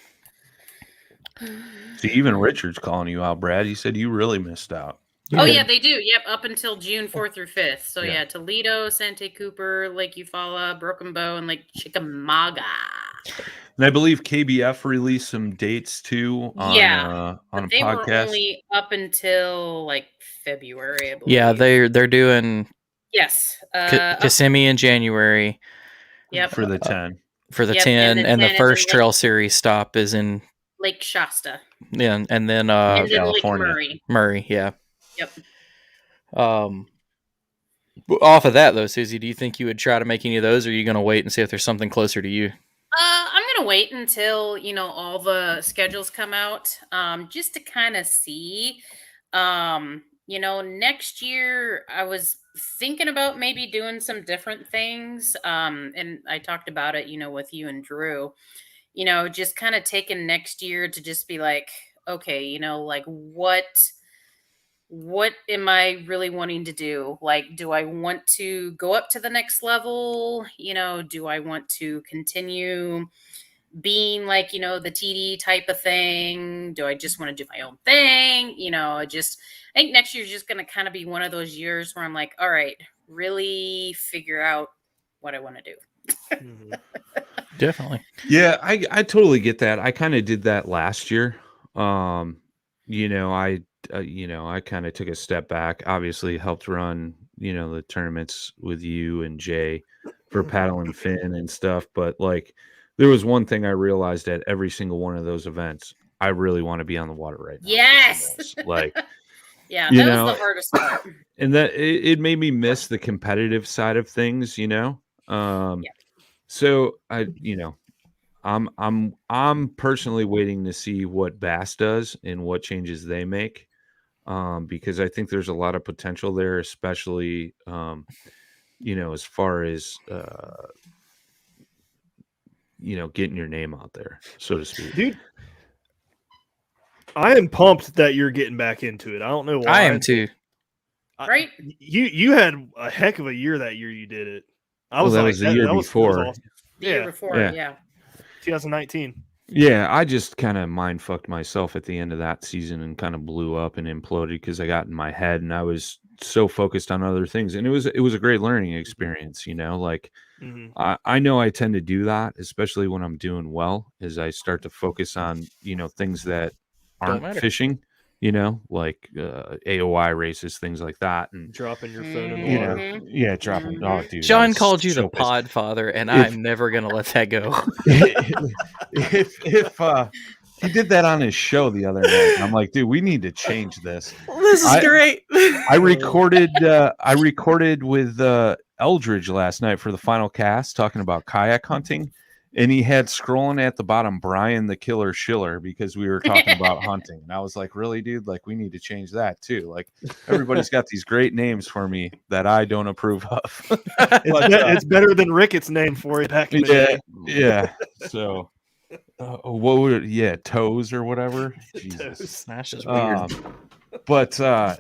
See, even Richard's calling you out, Brad. He said you really missed out. Oh yeah, they do. Yep, up until June 4th through 5th. So Yeah. yeah, Toledo, Santa Cooper, Lake Eufaula, Broken Bow, and Lake Chickamauga. And I believe KBF released some dates too on Yeah, on a But they were podcast. only up until like February, I believe. Yeah, they're doing Yes. Kissimmee in January Yep. for the 10. for the Yep, 10, and and the the 10 is first in Trail Series stop is in Lake Shasta. and then and then California. Lake Murray. Murray. Yeah. Yep. Off of that though, Susie, do you think you would try to make any of those, or are you going to wait and see if there's something closer to you? I'm gonna wait until all the schedules come out, just to kind of see. Next year I was thinking about maybe doing some different things, and I talked about it, with you and Drew. Just kind of taking next year to just be like, okay, like what am I really wanting to do? Like, do I want to go up to the next level? Do I want to continue being like, the TD type of thing? Do I just want to do my own thing? I think next year's just going to kind of be one of those years where I'm like, all right, really figure out what I want to do. Mhm. Definitely. Yeah, I totally get that. I kind of did that last year. I kind of took a step back. Obviously, helped run the tournaments with you and Jay for paddle and fin and stuff. But like, there was one thing I realized at every single one of those events. I really want to be on the water right now. Yes. Like, Yeah, You that know, was the hardest part. and that it made me miss the competitive side of things. So I'm personally waiting to see what Bass does and what changes they make, because I think there's a lot of potential there, especially as far as getting your name out there, so to speak. Dude, I am pumped that you're getting back into it. I don't know why. I am too. Right? You had a heck of a year that year you did it. That was the year before. Awesome. The year before, yeah. 2019. Yeah, I just kind of mind fucked myself at the end of that season and kind of blew up and imploded because I got in my head and I was so focused on other things. And it was a great learning experience, like I know I tend to do that, especially when I'm doing well, as I start to focus on, things that aren't fishing, like AOI races, things like that. And dropping your phone in the water. Yeah, dropping. Oh, dude, John called you the pod father, and I'm never going to let that go. if he did that on his show the other night, I'm like, dude, we need to change this. This is great. I recorded with Eldridge last night for the final cast talking about kayak hunting. And he had scrolling at the bottom, Brian the Killer Schiller, because we were talking about hunting. And I was like, really, dude? Like, we need to change that too. Like, everybody's got these great names for me that I don't approve of. It's better than Ricketts' name for you back in the day. Yeah. So, what would Toes or whatever? Jesus. That's just weird. But, I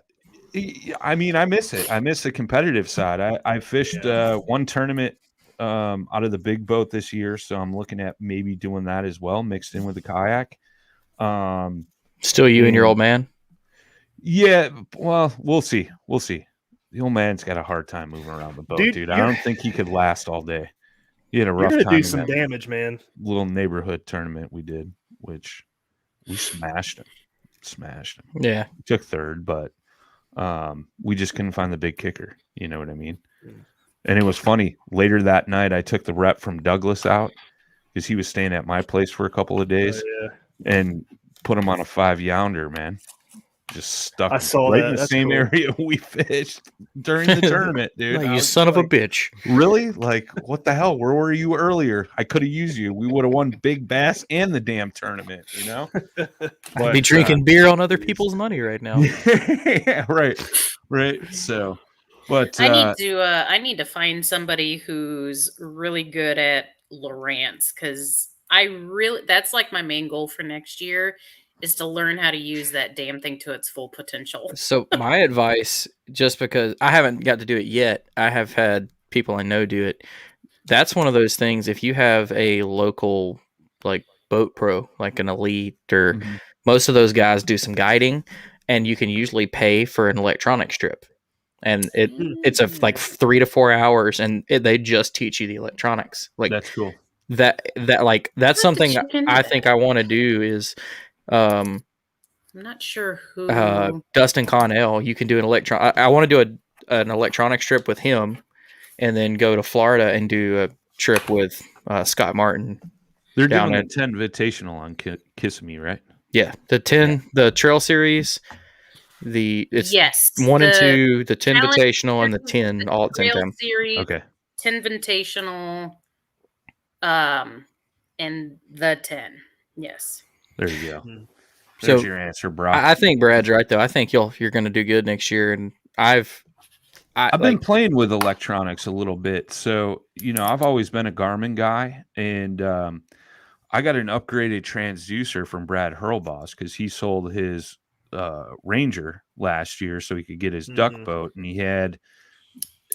mean, I miss it. I miss the competitive side. I fished one tournament out of the big boat this year, so I'm looking at maybe doing that as well, mixed in with the kayak. Still you and your old man? Yeah, well, we'll see. The old man's got a hard time moving around the boat, dude. I don't think he could last all day. He had a rough time. Do some damage, man. Little neighborhood tournament we did, which we smashed him. Yeah, we took third, but we just couldn't find the big kicker. You know what I mean? And it was funny. Later that night, I took the rep from Douglas out because he was staying at my place for a couple of days and put him on a 5-younder, man. Just stuck right in the same area we fished during the tournament, dude. Like, you son of a bitch. Really? Like, what the hell? Where were you earlier? I could have used you. We would have won big bass and the damn tournament, I'd be drinking beer on other people's money right now. Yeah, right. So... But I need to find somebody who's really good at Lowrance, because that's like my main goal for next year is to learn how to use that damn thing to its full potential. So my advice, just because I haven't got to do it yet, I have had people I know do it. That's one of those things. If you have a local like boat pro, like an Elite, or most of those guys do some guiding, and you can usually pay for an electronic strip. And it's like 3 to 4 hours, and they just teach you the electronics. Like, that's cool. That's something I think I want to do is. I'm not sure who. Dustin Connell. You can do an electron. I want to do an electronic strip with him, and then go to Florida and do a trip with Scott Martin. They're doing a 10 Invitational on Kissimmee, right? Yeah, the 10, the Trail Series. It's 1 and 2, the 10 Invitational and the 10 all at the same time. Series, okay. 10 Invitational, and the 10. Yes. There you go. There's your answer, Brock. I think Brad's right though. I think you're going to do good next year, and I've been playing with electronics a little bit. So, I've always been a Garmin guy, and I got an upgraded transducer from Brad Hurlboss because he sold his Ranger last year so he could get his duck boat, and he had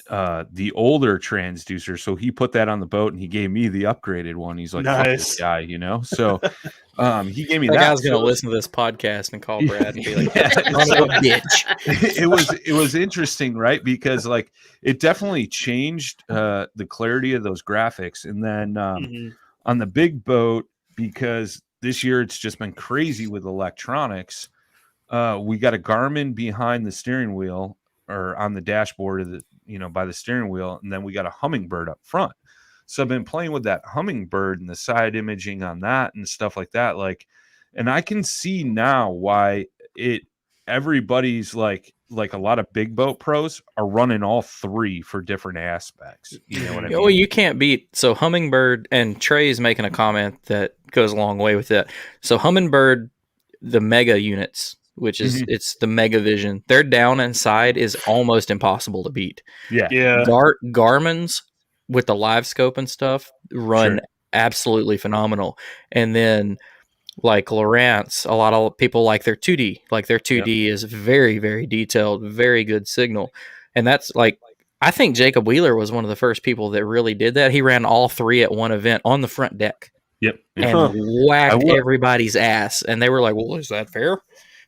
the older transducer, so he put that on the boat and he gave me the upgraded one. He's like, nice. Fuck this guy, so he gave me that. Guy's gonna listen to this podcast and call Brad and be like, bitch. It was interesting, right? Because like it definitely changed the clarity of those graphics. And then on the big boat, because this year it's just been crazy with electronics, we got a Garmin behind the steering wheel or on the dashboard of the, by the steering wheel. And then we got a Hummingbird up front. So I've been playing with that Hummingbird and the side imaging on that and stuff like that. Like, and I can see now why everybody's like a lot of big boat pros are running all three for different aspects. You know what I mean? Well, you can't beat. So Hummingbird, and Trey's making a comment that goes a long way with that. So Hummingbird, the mega units, which is it's the Mega Vision, their down and side is almost impossible to beat. Yeah. Garmin's with the live scope and stuff run absolutely phenomenal. And then like Lowrance, a lot of people like their 2D. Like their 2D is very, very detailed, very good signal. And that's like, I think Jacob Wheeler was one of the first people that really did that. He ran all three at one event on the front deck. Yep. And whacked everybody's ass. And they were like, well, is that fair?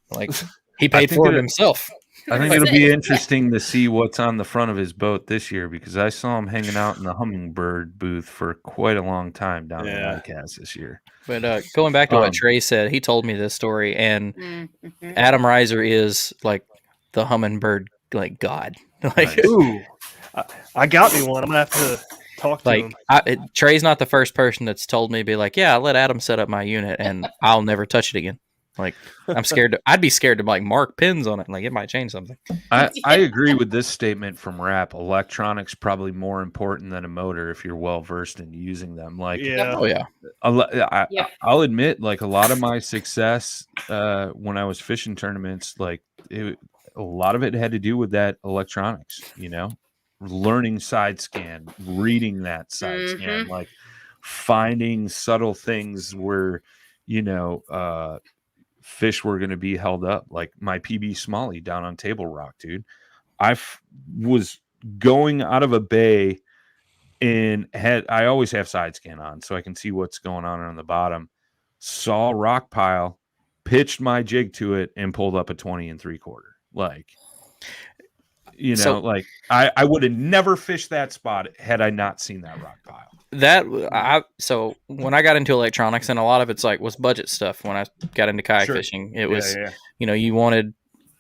Like, he paid for it himself. I think it'll be interesting to see what's on the front of his boat this year, because I saw him hanging out in the Hummingbird booth for quite a long time down in ICAST this year. But going back to what Trey said, he told me this story, and Adam Reiser is like the Hummingbird like god. Like, ooh, I got me one. I'm gonna have to talk to him. Trey's not the first person that's told me to be like, yeah, I'll let Adam set up my unit, and I'll never touch it again. Like, I'm scared. I'd be scared to like mark pins on it. Like, it might change something. I agree with this statement from Rap. Electronics probably more important than a motor if you're well versed in using them. Like, I'll admit, like, a lot of my success when I was fishing tournaments, like, a lot of it had to do with that electronics. You know, learning side scan, reading that side scan, like finding subtle things where, you know, fish were going to be held up. Like my PB Smalley down on Table Rock, dude. I was going out of a bay and I always have side scan on so I can see what's going on the bottom. Saw a rock pile, pitched my jig to it, and pulled up a 20 3/4. Like, you know, like I would have never fished that spot had I not seen that rock pile. So when I got into electronics, and a lot of it's like was budget stuff. When I got into kayak fishing, it was, you know, you wanted,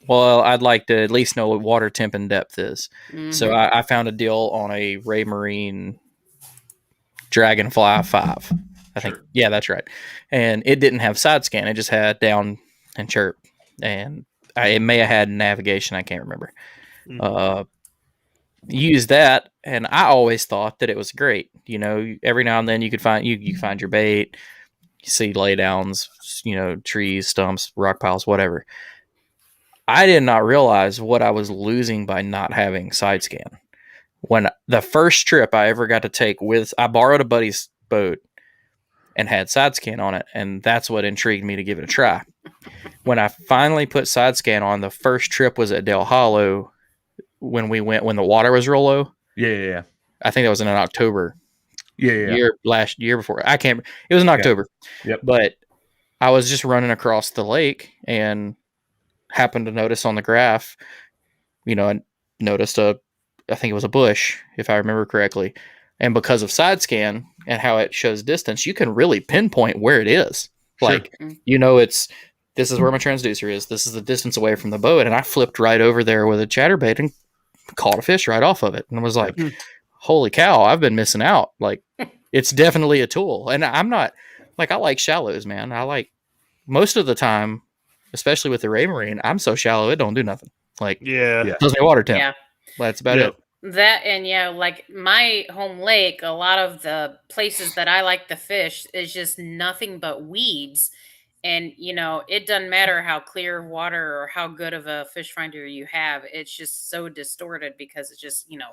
well, I'd like to at least know what water temp and depth is. So I found a deal on a Raymarine Dragonfly 5. I think, yeah, that's right. And it didn't have side scan. It just had down and chirp. And it may have had navigation. I can't remember. Use that, and I always thought that it was great. You know, every now and then you could find you find your bait, you see laydowns, you know, trees, stumps, rock piles, whatever. I did not realize what I was losing by not having side scan. When the first trip I ever got to take I borrowed a buddy's boat and had side scan on it, and that's what intrigued me to give it a try. When I finally put side scan on, the first trip was at Del Hollow. When we went, when the water was real low. Yeah. I think that was in October. Last year before. I can't. It was in October. Yep. But I was just running across the lake and happened to notice on the graph, you know, I noticed I think it was a bush, if I remember correctly. And because of side scan and how it shows distance, you can really pinpoint where it is. Like, you know, this is where my transducer is. This is the distance away from the boat. And I flipped right over there with a chatterbait and caught a fish right off of it. And I was like, holy cow, I've been missing out. Like, it's definitely a tool. And I'm not, like, I like shallows, man. I like, most of the time, especially with the Raymarine, I'm so shallow, it don't do nothing. Like, it does me water temp. Yeah. That's about it. That, and like my home lake, a lot of the places that I like to fish is just nothing but weeds. And, you know, it doesn't matter how clear water or how good of a fish finder you have. It's just so distorted because it's just, you know,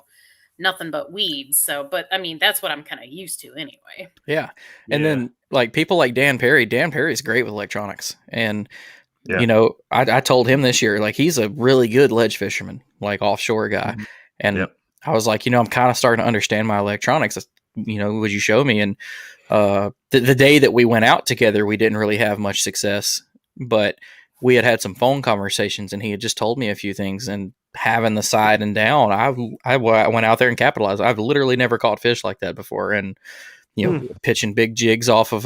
nothing but weeds. So, but I mean, that's what I'm kind of used to anyway. Yeah. And then like people like Dan Perry's great with electronics. And, you know, I told him this year, like, he's a really good ledge fisherman, like offshore guy. And I was like, you know, I'm kind of starting to understand my electronics. You know, would you show me? And the day that we went out together, we didn't really have much success, but we had some phone conversations, and he had just told me a few things. And having the side and down, I went out there and capitalized. I've literally never caught fish like that before, and you know, pitching big jigs off of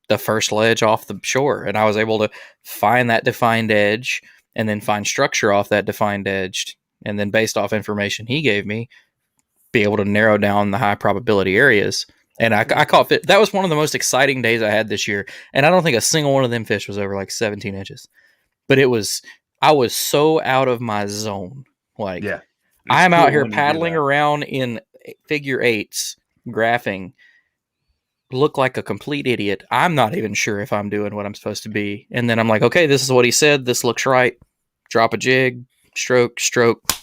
the first ledge off the shore, and I was able to find that defined edge, and then find structure off that defined edge, and then based off information he gave me, be able to narrow down the high probability areas. And I caught fish. That was one of the most exciting days I had this year. And I don't think a single one of them fish was over like 17 inches. But I was so out of my zone. Like, I'm out here paddling around in figure eights, graphing, look like a complete idiot. I'm not even sure if I'm doing what I'm supposed to be. And then I'm like, okay, this is what he said. This looks right. Drop a jig, stroke,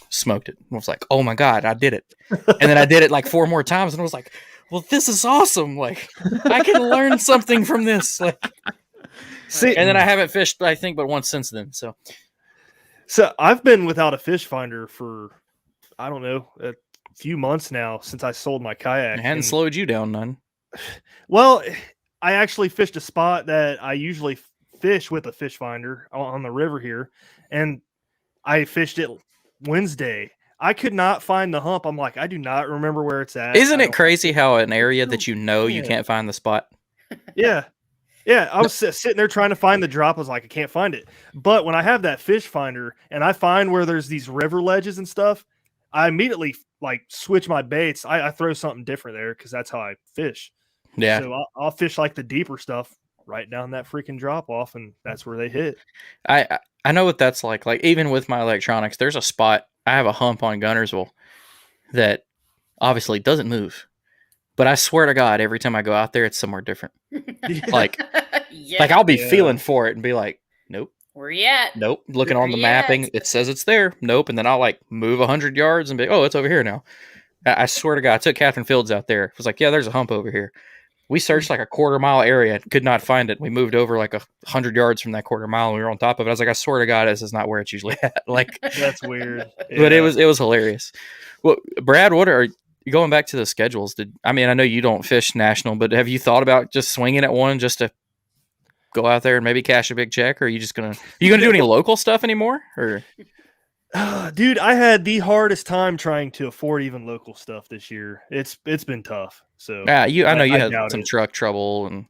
smoked it. And I was like, oh my God, I did it. And then I did it like 4 more times, and I was like, well, this is awesome. Like, I can learn something from this. Like, See, and then I haven't fished, I think, but once since then. So I've been without a fish finder for, I don't know, a few months now since I sold my kayak. it hadn't slowed you down none. Well, I actually fished a spot that I usually fish with a fish finder on the river here, and I fished it Wednesday. I could not find the hump. I'm like, I do not remember where it's at. Isn't it crazy how an area that you Yeah. can't find the spot? Yeah. Yeah, I was sitting there trying to find the drop. I was like, I can't find it. But when I have that fish finder and I find where there's these river ledges and stuff, I immediately like switch my baits. I throw something different there because that's how I fish. Yeah. So I'll fish like the deeper stuff right down that freaking drop off, and that's where they hit. I know what that's like. Like, even with my electronics, there's a spot. I have a hump on Gunnersville that obviously doesn't move. But I swear to God, every time I go out there, it's somewhere different. Like, Yeah. like I'll be feeling for it and be like, nope, Where you at? nope. Looking on the Where you at? mapping, it says it's there. Nope. And then I'll like move 100 yards and be, oh, it's over here now. I swear to God, I took Catherine Fields out there. It was like, yeah, there's a hump over here. We searched like a quarter-mile area, could not find it. We moved over like 100 yards from that quarter mile, and we were on top of it. I was like, I swear to God, this is not where it's usually at. Like, That's weird. but Yeah. it was hilarious. Well, Brad, what are going back to the schedules? I know you don't fish national, but have you thought about just swinging at one just to go out there and maybe cash a big check? Or are you just gonna do any local stuff anymore? Or Dude, I had the hardest time trying to afford even local stuff this year. It's been tough. So yeah, I know you had doubt some it. truck trouble and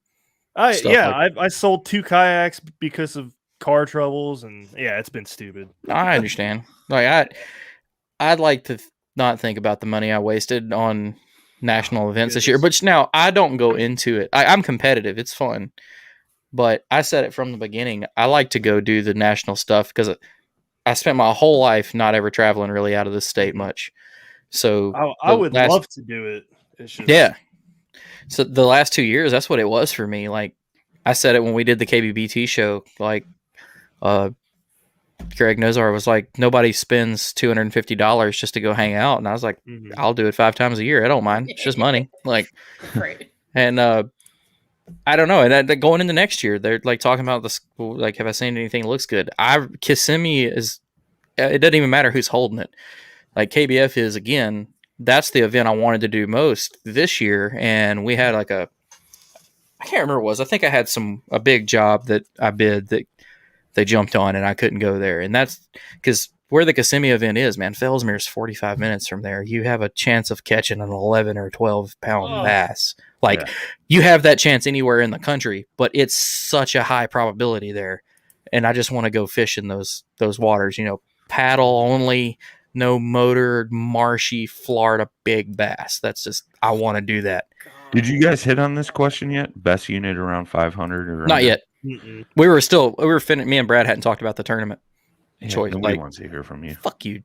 I stuff like- I sold 2 kayaks because of car troubles, and yeah, it's been stupid. I understand. Like I'd like to not think about the money I wasted on national events this year. But now I don't go into it. I'm competitive. It's fun. But I said it from the beginning. I like to go do the national stuff because I spent my whole life not ever traveling really out of the state much. So I would love to do it. It's just, yeah. So the last 2 years, that's what it was for me. Like I said it when we did the KBBT show. Like Greg Nozar was like, nobody spends $250 just to go hang out, and I was like, I'll do it 5 times a year. I don't mind. It's just money. Like, Right. and I don't know. And going into next year, they're like talking about this. Like, have I seen anything that looks good? Kissimmee is. It doesn't even matter who's holding it. Like KBF is again. That's the event I wanted to do most this year, and we had like I can't remember what it was. I think I had a big job that I bid that they jumped on, and I couldn't go there. And that's because where the Kissimmee event is, man, Fellsmere is 45 minutes from there. You have a chance of catching an 11 or 12 pound bass. Like you have that chance anywhere in the country, but it's such a high probability there. And I just want to go fish in those waters, paddle only, no motor, marshy, Florida big bass. That's just, I want to do that. Did you guys hit on this question yet? Best unit around 500 or not yet? Mm-mm. We were finished. Me and Brad hadn't talked about the tournament choice. Nobody Like, wants to hear from you. fuck you.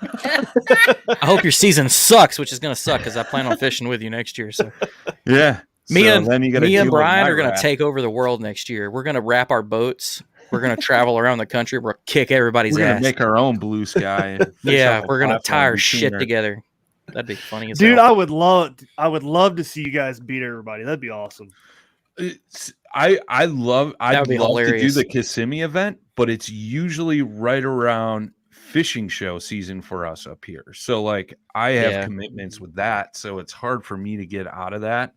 I hope your season sucks, which is going to suck because I plan on fishing with you next year. So Yeah. me So and then you gotta me and deal with Brian my are going to wrath. take over the world next year. We're going to wrap our boats. We're going to travel around the country. We're going to kick everybody's We're gonna ass. make our own blue sky. And fish Yeah, off a we're going to platform tie our between shit our- together. That'd be funny as Dude, hell. I would love to see you guys beat everybody. That'd be awesome. I'd love That'd be to do hilarious. the Kissimmee event, but it's usually right around fishing show season for us up here. So like I have Yeah. commitments with that, so it's hard for me to get out of that.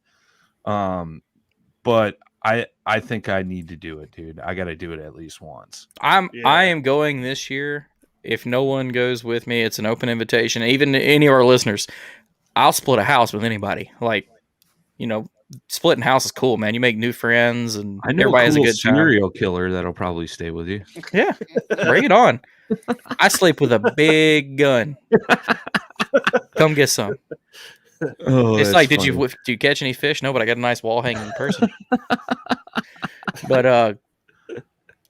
But I think I need to do it, dude. I got to do it at least once. I Yeah. am going this year. If no one goes with me, it's an open invitation. Even any of our listeners, I'll split a house with anybody. Like, splitting house is cool, man. You make new friends, and I know everybody a has a cool good time. serial killer that'll probably stay with you. Yeah, bring it on. I sleep with a big gun. Come get some. Oh, It's that's like, funny. did you catch any fish? No, but I got a nice wall hanging person. But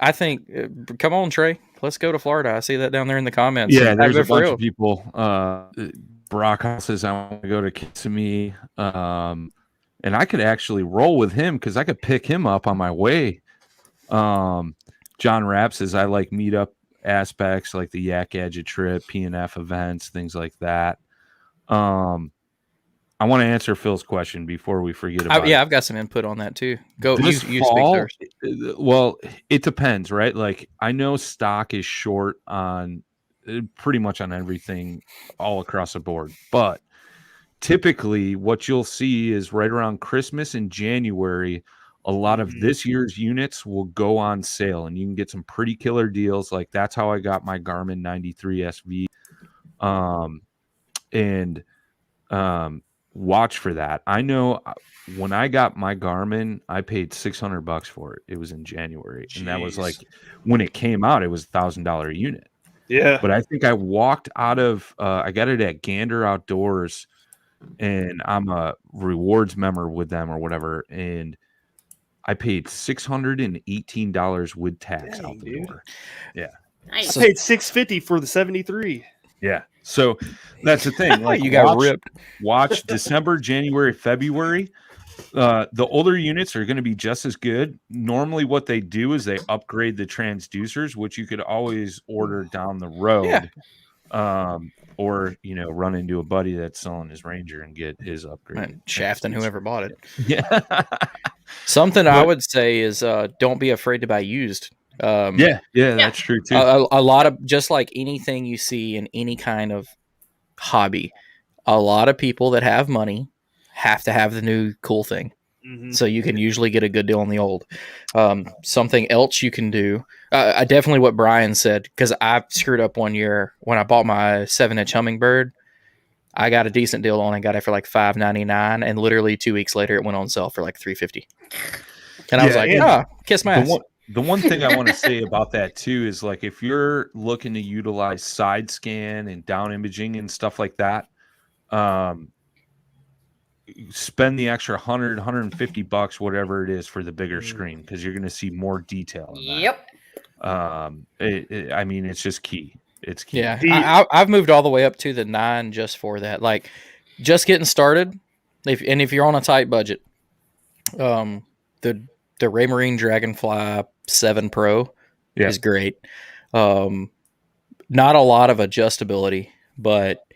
I think, come on, Trey, let's go to Florida. I see that down there in the comments. Yeah, Have there's it a for bunch real. of people. Brock says I want to go to Kissimmee, and I could actually roll with him because I could pick him up on my way. John Rapp says I like meetup aspects like the Yak Gadget trip, PNF events, things like that. I'm I want to answer Phil's question before we forget about it. Yeah, I've got some input on that too. Go, you speak fall, first. Well, it depends, right? Like I know stock is short on pretty much on everything all across the board, but typically what you'll see is right around Christmas and January, a lot of this year's units will go on sale and you can get some pretty killer deals. Like that's how I got my Garmin 93 SV. Watch for that. I know when I got my Garmin, I paid $600 for it. It was in January. And that was like when it came out, it was $1,000 a unit. Yeah. But I think I walked out of I got it at Gander Outdoors, and I'm a rewards member with them or whatever, and I paid $618 with tax out the door. Yeah. Nice. I paid $650 for the 73. Yeah. So that's the thing. Like You got ripped. Watch December, January, February. The older units are going to be just as good. Normally what they do is they upgrade the transducers, which you could always order down the road. Yeah. Or, you know, run into a buddy that's selling his Ranger and get his upgrade. Shaft and whoever bought it. Yeah. Something I would say is don't be afraid to buy used. Yeah, that's true too. A lot of, just like anything you see in any kind of hobby, a lot of people that have money have to have the new cool thing. So you can usually get a good deal on the old. Something else you can do, I definitely what Brian said, because I screwed up one year when I bought my 7-inch Hummingbird. I got a decent deal on it, got it for like $5.99, and literally 2 weeks later it went on sale for like $3.50. And I was like, kiss my ass. The one thing I want to say about that too is like if you're looking to utilize side scan and down imaging and stuff like that, spend the extra $150, whatever it is, for the bigger screen, because you're going to see more detail. Yep. I mean, it's just key. It's key. Yeah, I've moved all the way up to the 9 just for that. Like, just getting started. If you're on a tight budget, the Raymarine Dragonfly 7 Pro is great. Not a lot of adjustability, but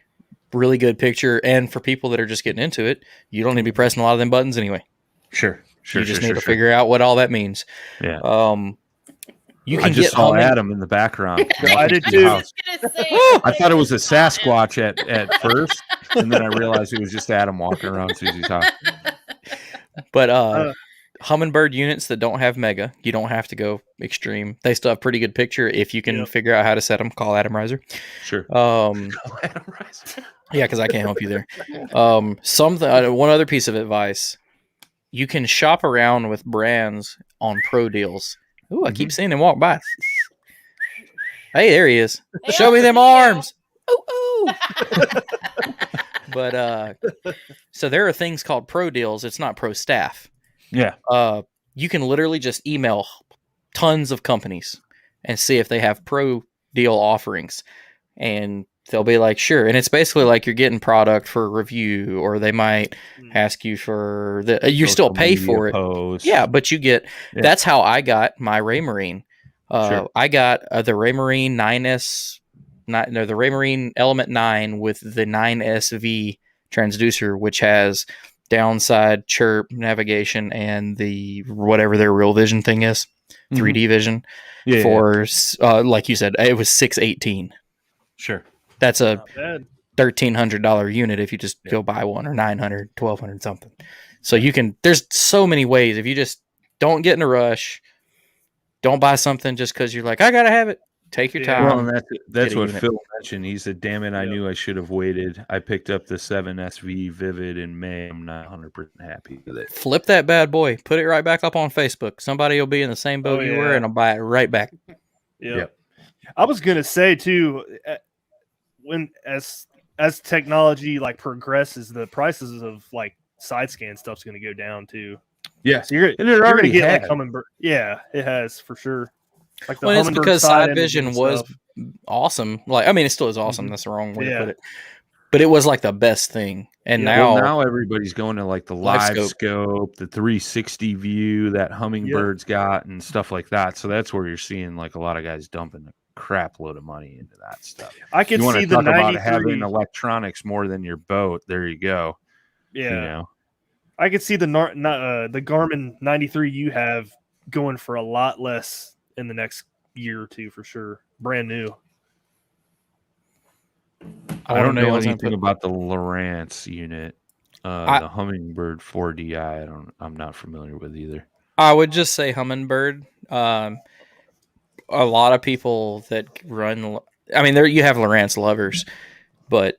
really good picture. And for people that are just getting into it, you don't need to be pressing a lot of them buttons anyway. Sure. You just need to figure out what all that means. Yeah. You I can just get saw Adam in the background. I did too. I thought it was a Sasquatch at first, and then I realized it was just Adam walking around Susie's house. But Hummingbird units that don't have Mega, you don't have to go extreme. They still have pretty good picture if you can figure out how to set them. Call Adam Reiser. Sure. Yeah, because I can't help you there. One other piece of advice: you can shop around with brands on pro deals. Ooh, I keep seeing him walk by. Hey, there he is. Show me them arms. Ooh. But so there are things called pro deals. It's not pro staff. Yeah. You can literally just email tons of companies and see if they have pro deal offerings, and they'll be like, sure. And it's basically like you're getting product for review, or they might ask you for you still pay for it. Post. Yeah, but you get, that's how I got my Raymarine. Sure. I got the Raymarine 9S, the Raymarine Element 9 with the 9SV transducer, which has downside chirp navigation and the whatever their real vision thing is, 3D vision for like you said, it was $618. Sure. That's a $1,300 unit if you just go buy one, or $900, $1,200 something. So you can, there's so many ways. If you just don't get in a rush, don't buy something just because you're like, I gotta have it. Take your time. Well, and that's what Phil mentioned. He said, damn it, I knew I should have waited. I picked up the 7SV Vivid in May. I'm not 100% happy with it. Flip that bad boy. Put it right back up on Facebook. Somebody will be in the same boat you were, and I'll buy it right back. Yep. I was going to say, too, when as technology like progresses, the prices of like side scan stuff's going to go down, too. Yeah. So you're going to get like Hummingbird. Yeah, it has for sure. Like the it's because side vision was awesome. Like, I mean, it still is awesome. That's the wrong way to put it. But it was like the best thing. And now everybody's going to like the live scope, the 360 view that Hummingbird's got, and stuff like that. So that's where you're seeing like a lot of guys dumping a crap load of money into that stuff. I can see the talk 93 about having electronics more than your boat. There you go. Yeah. You know, I could see the Garmin 93 you have going for a lot less in the next year or two for sure. Brand new. I don't know what's anything gonna about the Lowrance unit. The Hummingbird 4DI, I'm not familiar with either. I would just say Humminbird. A lot of people that run, I mean, there you have Lowrance lovers, but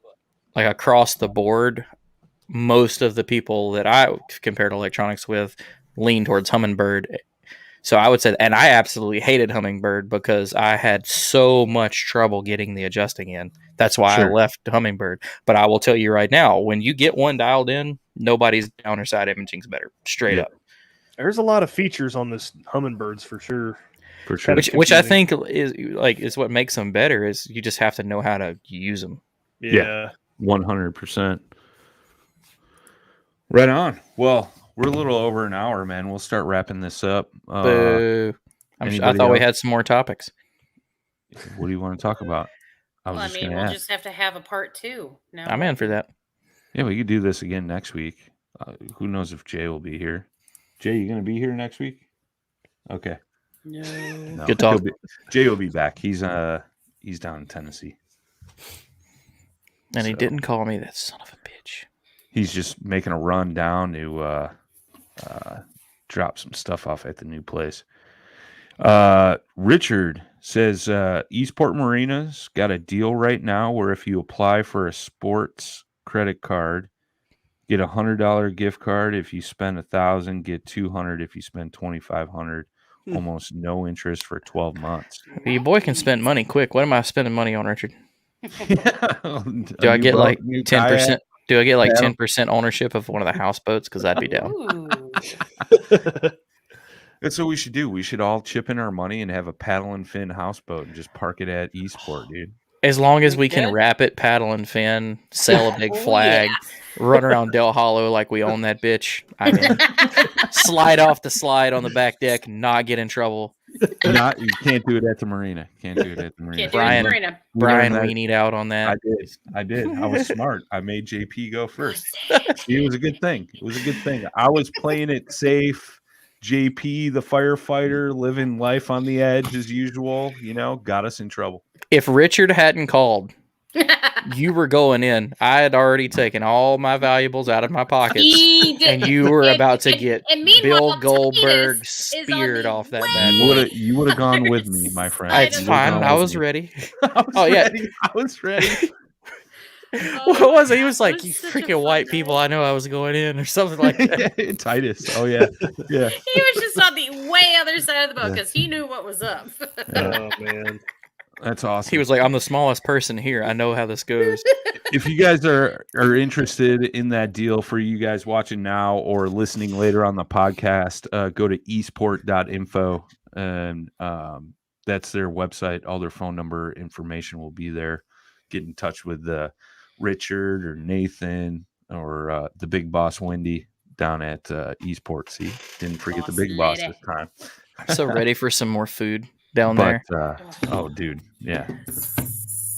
like across the board, most of the people that I compared electronics with lean towards Humminbird. So I would say, and I absolutely hated Humminbird because I had so much trouble getting the adjusting in. That's why I left Humminbird. But I will tell you right now, when you get one dialed in, nobody's down or side imaging's better. Straight up. There's a lot of features on this Humminbirds for sure. For sure. Which I think is what makes them better. Is you just have to know how to use them. Yeah. 100%. Right on. Well, we're a little over an hour, man. We'll start wrapping this up. Boo. I thought we had some more topics. What do you want to talk about? We'll just have to have a part 2. No, I'm in for that. Yeah, we could do this again next week. Who knows if Jay will be here? Jay, you going to be here next week? Okay. No. Good talk. Jay will be back. He's down in Tennessee. And he didn't call me that son of a bitch. He's just making a run down to drop some stuff off at the new place. Richard says Eastport Marina's got a deal right now where if you apply for a sports credit card, get $100 gift card. If you spend $1,000, get $200. If you spend $2,500, almost no interest for 12 months. Your boy can spend money quick. What am I spending money on, Richard? Do I get like 10%? Do I get like 10% ownership of one of the houseboats? Because I'd be down. That's what we should do. We should all chip in our money and have a paddle and fin houseboat and just park it at Eastport, dude. As long as we can wrap it, paddle and fin, sell a big flag, run around Del Hollow like we own that bitch. I mean, slide off the slide on the back deck, not get in trouble. You can't do it at the marina. Brian, we need out on that. I did. I was smart. I made JP go first. It was a good thing. I was playing it safe. JP, the firefighter, living life on the edge as usual, got us in trouble. If Richard hadn't called, you were going in. I had already taken all my valuables out of my pockets, and you were about to get Bill Goldberg speared off that bad boy. You would have gone with me, my friend. It's fine. I was ready. I was ready. What was it? He was like, "You freaking white people! I know I was going in," or something like that. Titus. Oh yeah. He was just on the way other side of the boat because he knew what was up. Oh man, that's awesome. He was like, "I'm the smallest person here. I know how this goes." If you guys are interested in that deal, for you guys watching now or listening later on the podcast, go to eastport.info and that's their website. All their phone number information will be there. Get in touch with Richard or Nathan or the big boss Wendy down at Eastport. See, didn't forget the big boss this time. I'm so ready for some more food down there. Oh, dude, yeah.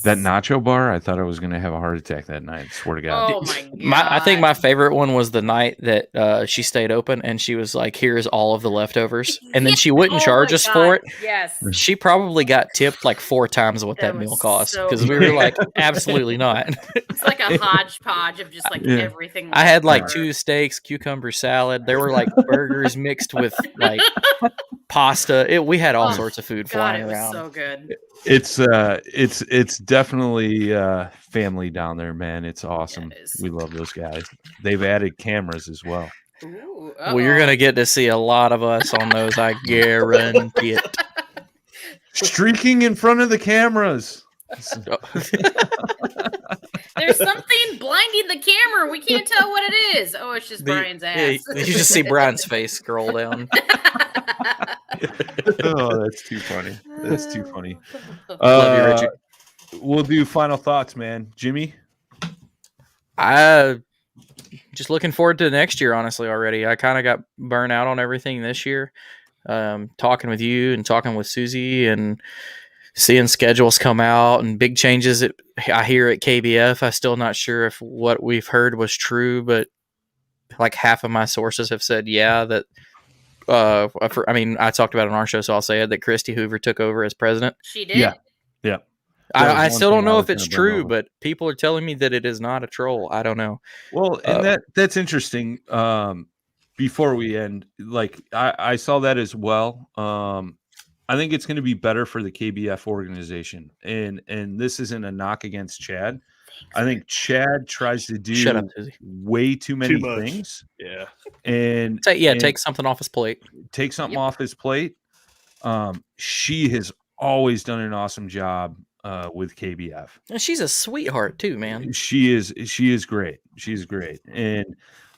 That nacho bar, I thought I was going to have a heart attack that night. I swear to God. Oh, my God. I think my favorite one was the night that she stayed open and she was like, "Here's all of the leftovers." And then she wouldn't charge us for it. Yes. She probably got tipped like 4 times what that meal cost because we were like, absolutely not. It's like a hodgepodge of just like everything. I had like 2 steaks, cucumber salad. There were like burgers mixed with like pasta. We had all sorts of food flying around. So good. It's definitely family down there, man. It's awesome. We love those guys. They've added cameras as well. Ooh, well, you're gonna get to see a lot of us on those, I guarantee it. Streaking in front of the cameras. There's something blinding the camera. We can't tell what it is. Oh, it's just Brian's ass. You just see Brian's face scroll down. Oh, that's too funny. Love you, Richard. We'll do final thoughts, man. Jimmy? I just looking forward to next year, honestly, already. I kind of got burnt out on everything this year. Talking with you and talking with Susie and seeing schedules come out and big changes I hear at KBF. I'm still not sure if what we've heard was true, but like half of my sources have said, yeah, that. I talked about it on our show, so I'll say it, that Christy Hoover took over as president. She did. Yeah. That was I one still thing don't I know was if it's gonna bring true, over. but people are telling me that it is not a troll. I don't know. Well, and that's interesting. Before we end, like I saw that as well. I think it's going to be better for the KBF organization, and this isn't a knock against Chad. I think Chad tries to Shut up, do Susie. way too many things, Yeah. and Take something off his plate. Take something off his plate. She has always done an awesome job with KBF. And she's a sweetheart too, man. She is great. She's great. And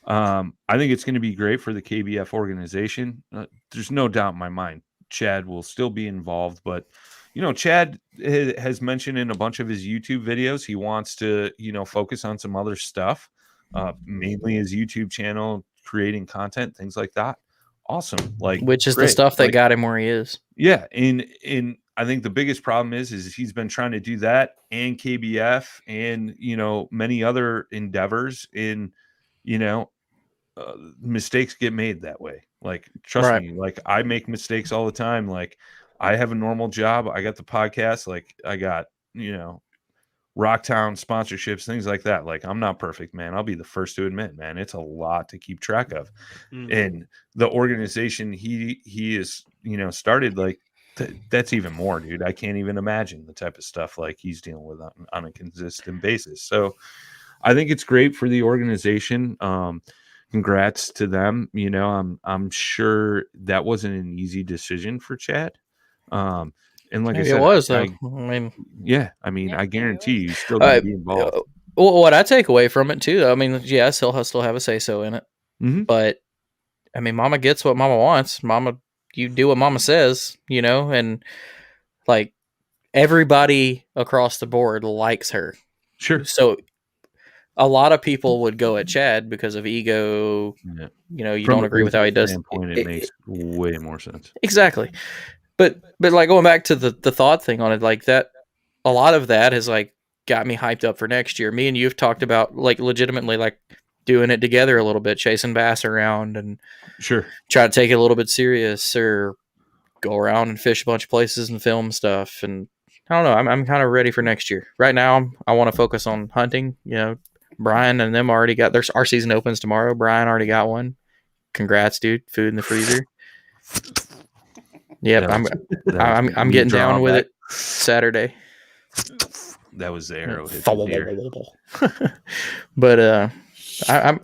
I think it's going to be great for the KBF organization. There's no doubt in my mind Chad will still be involved, but Chad has mentioned in a bunch of his YouTube videos he wants to focus on some other stuff, mainly his YouTube channel, creating content, things like that. Awesome. Which is great. The stuff that got him where he is. Yeah, and I think the biggest problem is he's been trying to do that and KBF and many other endeavors mistakes get made that way. Like, trust me, like I make mistakes all the time. Like, I have a normal job, I got the podcast, like I got Rocktown sponsorships, things like that. Like, I'm not perfect, man. I'll be the first to admit, man, it's a lot to keep track of. And the organization he is started, like that's even more, dude. I can't even imagine the type of stuff like he's dealing with on a consistent basis. So I think it's great for the organization. Congrats to them. I'm sure that wasn't an easy decision for Chad. And like Maybe I said, it was though. I guarantee you he's still going to be involved. Well, what I take away from it too, I mean, yes, he'll still have a say so in it, but I mean, Mama gets what Mama wants. Mama, you do what Mama says, and like everybody across the board likes her. Sure. So a lot of people would go at Chad because of ego. Yeah. You don't agree with how he does. It makes way more sense. Exactly. But like going back to the thought thing on it, like that, a lot of that has like got me hyped up for next year. Me and you've talked about like legitimately like doing it together a little bit, chasing bass around and sure try to take it a little bit serious, or go around and fish a bunch of places and film stuff. And I don't know, I'm kind of ready for next year. Right now, I want to focus on hunting. Brian and them already got our season opens tomorrow. Brian already got one. Congrats, dude! Food in the freezer. Yep, I'm getting down with it Saturday. That was the arrow hit the deer. But I'm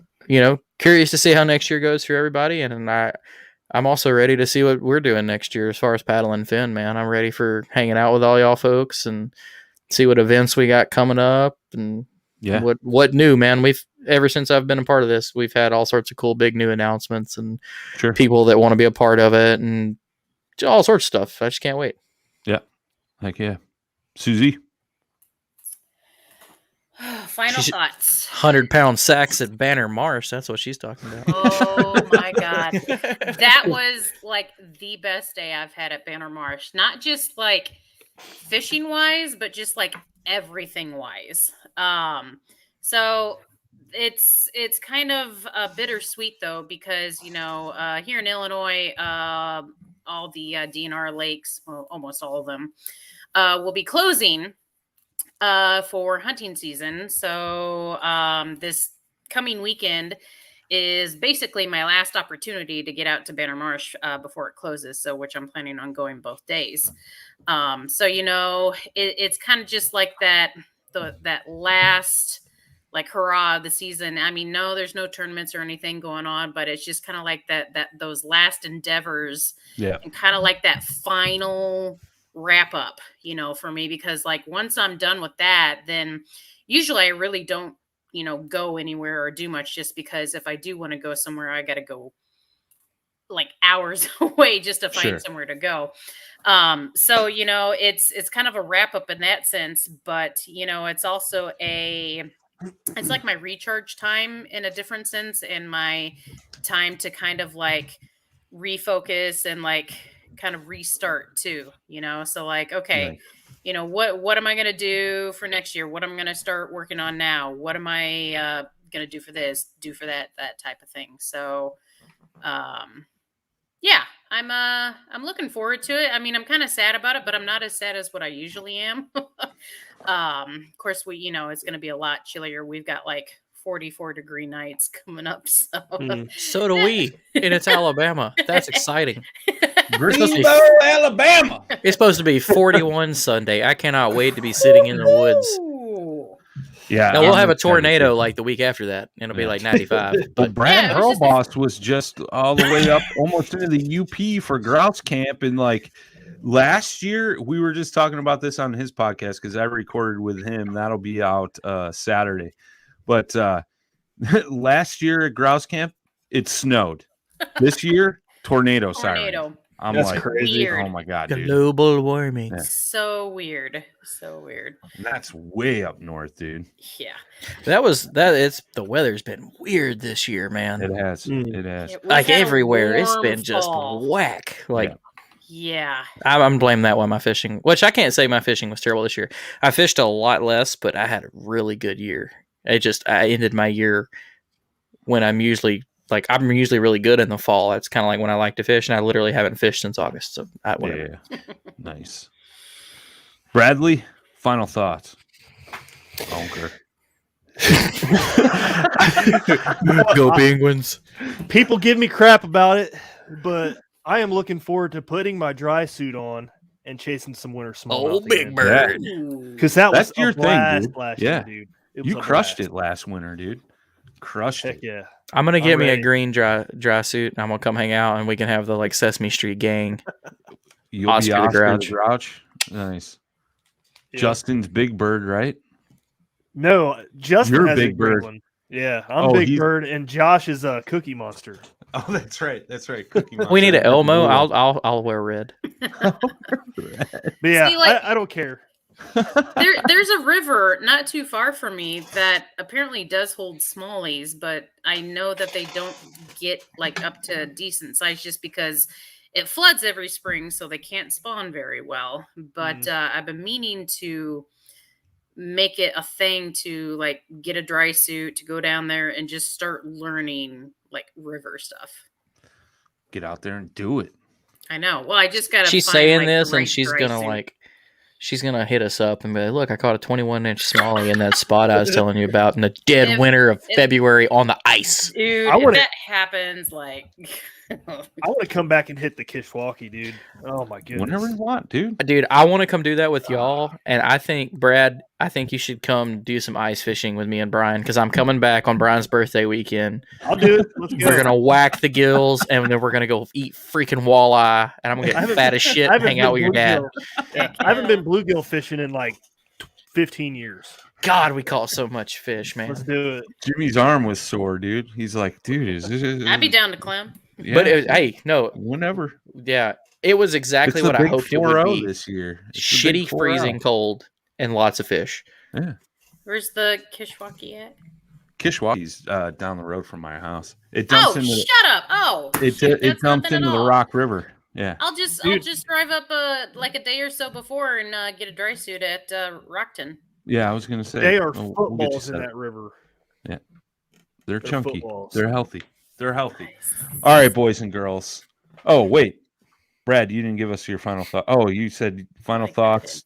curious to see how next year goes for everybody, and I'm also ready to see what we're doing next year as far as paddling fin, man. I'm ready for hanging out with all y'all folks and see what events we got coming up and what new, man. We've ever since I've been a part of this, we've had all sorts of cool big new announcements and people that want to be a part of it and all sorts of stuff. I just can't wait. Yeah. Heck yeah. Susie? Final thoughts. 100-pound sacks at Banner Marsh. That's what she's talking about. Oh my God. That was like the best day I've had at Banner Marsh. Not just like fishing wise, but just like everything wise. So it's kind of bittersweet though, because, here in Illinois, all the DNR lakes, well, almost all of them, will be closing for hunting season. So this coming weekend is basically my last opportunity to get out to Banner Marsh before it closes. So which I'm planning on going both days. So it's kind of just like that last like hurrah of the season. I mean, no, there's no tournaments or anything going on, but it's just kind of like that those last endeavors, and kind of like that final wrap up, for me, because like once I'm done with that, then usually I really don't, go anywhere or do much, just because if I do want to go somewhere, I got to go like hours away just to find somewhere to go. So, it's kind of a wrap up in that sense, but it's also it's like my recharge time in a different sense, and my time to kind of like refocus and like kind of restart too, so like, okay, what am I going to do for next year? What am I going to start working on now? What am I gonna do for this, do for that type of thing. So, yeah, I'm looking forward to it. I mean, I'm kind of sad about it, but I'm not as sad as what I usually am. Of course, it's going to be a lot chillier. We've got like 44-degree nights coming up. So, So do we, and it's Alabama. That's exciting. Greenbow, Alabama. It's supposed to be 41 Sunday. I cannot wait to be sitting in the woods. Ooh. Yeah, Now we'll have a excited, tornado too. like the week after that, and it'll be Yeah. like 95. But But Brad Yeah, it was just- Hurlboss was just all the way up almost into the UP for grouse camp. And like last year, we were just talking about this on his podcast because I recorded with him. That'll be out Saturday. But last year at grouse camp, it snowed. This year, tornado siren. Tornado. I'm That's like, crazy. Weird. oh my God, dude. global warming. Yeah. So weird. So weird. And that's way up north, dude. Yeah. It's the weather's been weird this year, man. It has. Mm. It has. We've Like had a everywhere, it's warm been just fall. whack. Like Yeah. I'm blaming that one. My fishing, which I can't say my fishing was terrible this year. I fished a lot less, but I had a really good year. I ended my year when I'm usually really good in the fall. That's kind of like when I like to fish, and I literally haven't fished since August. So whatever. Yeah. Nice. Bradley, final thoughts. Onker. Go Penguins! People give me crap about it, but I am looking forward to putting my dry suit on and chasing some winter smallmouth. Oh, big again. bird! Because that That's was your a thing, blast dude. last Yeah. year, dude. It was You a crushed blast. it last winter, dude. Crushed Heck it. yeah. I'm gonna get I'm me a ready. green dry suit, and I'm gonna come hang out, and we can have the like Sesame Street gang. You'll Oscar be the Oscar Grouch. the Grouch. Nice. Yeah. Justin's Big Bird, right? No, Justin You're has Big a green Bird. one. Yeah, I'm Oh, Big he's- Bird, and Josh is a Cookie Monster. Oh, that's right. That's right. Cookie We need an Monster. Elmo. I'll wear red. But yeah, See, like- I don't care. There's a river not too far from me that apparently does hold smallies, but I know that they don't get like up to decent size just because it floods every spring, so they can't spawn very well. But I've been meaning to make it a thing to like get a dry suit to go down there and just start learning like river stuff. Get out there and do it. I know. Well, I just gotta. She's find, saying like, the this, right and she's dry gonna suit. she's gonna hit us up and be like, "Look, I caught a 21-inch smallie in that spot I was telling you about in the dead winter of February on the ice." Dude, I if wanna- that happens, like, I want to come back and hit the Kishwaukee, dude. Oh my goodness. Whenever you want, dude. Dude, I want to come do that with y'all, and I think Brad, you should come do some ice fishing with me and Brian because I'm coming back on Brian's birthday weekend. I'll do it. Let's go. We're gonna whack the gills, and then we're gonna go eat freaking walleye, and I'm gonna I get haven't- fat as shit I and haven't hang out with been your dad. bluegill- Yeah, I haven't been bluegill fishing in like 15 years. God, we caught so much fish, man. Let's do it. Jimmy's arm was sore, dude. He's like, dude, is this? I'd be down to climb. Yeah, But hey, no, whenever. yeah, it was exactly It's what a I big hoped it would 4-0 be. this year. It's a big Shitty 4-0. freezing cold and lots of fish. Yeah. Where's the Kishwaukee at? Kishwaukee's down the road from my house. It Oh, dumps into shut up! Oh, it shit, that's dumps nothing at into the all. Rock River. Yeah. I'll just drive up like a day or so before and get a dry suit at Rocktown. Yeah, I was gonna say They are we'll get you footballs in set that up. river. They're They're chunky. footballs. They're healthy. They're healthy. All right, boys and girls. Oh, wait. Brad, you didn't give us your final thought. Oh, you said final I think I thoughts,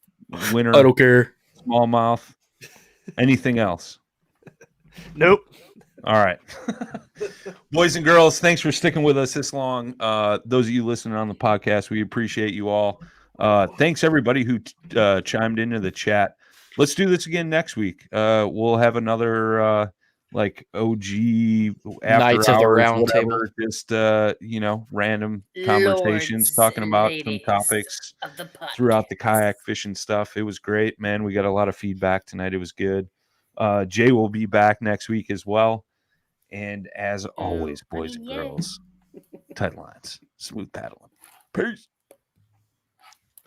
winter, I don't care. smallmouth, anything else? Nope. All right. Boys and girls, thanks for sticking with us this long. Those of you listening on the podcast, we appreciate you all. Thanks, everybody who chimed into the chat. Let's do this again next week. We'll have another like OG after Knights of the hours, Round whatever, just random conversations, Lords talking and about some ladies topics of the podcast. throughout the kayak fishing stuff. It was great, man. We got a lot of feedback tonight. It was good. Jay will be back next week as well. And as always, boys and yay. girls, tight lines, smooth paddling. Peace.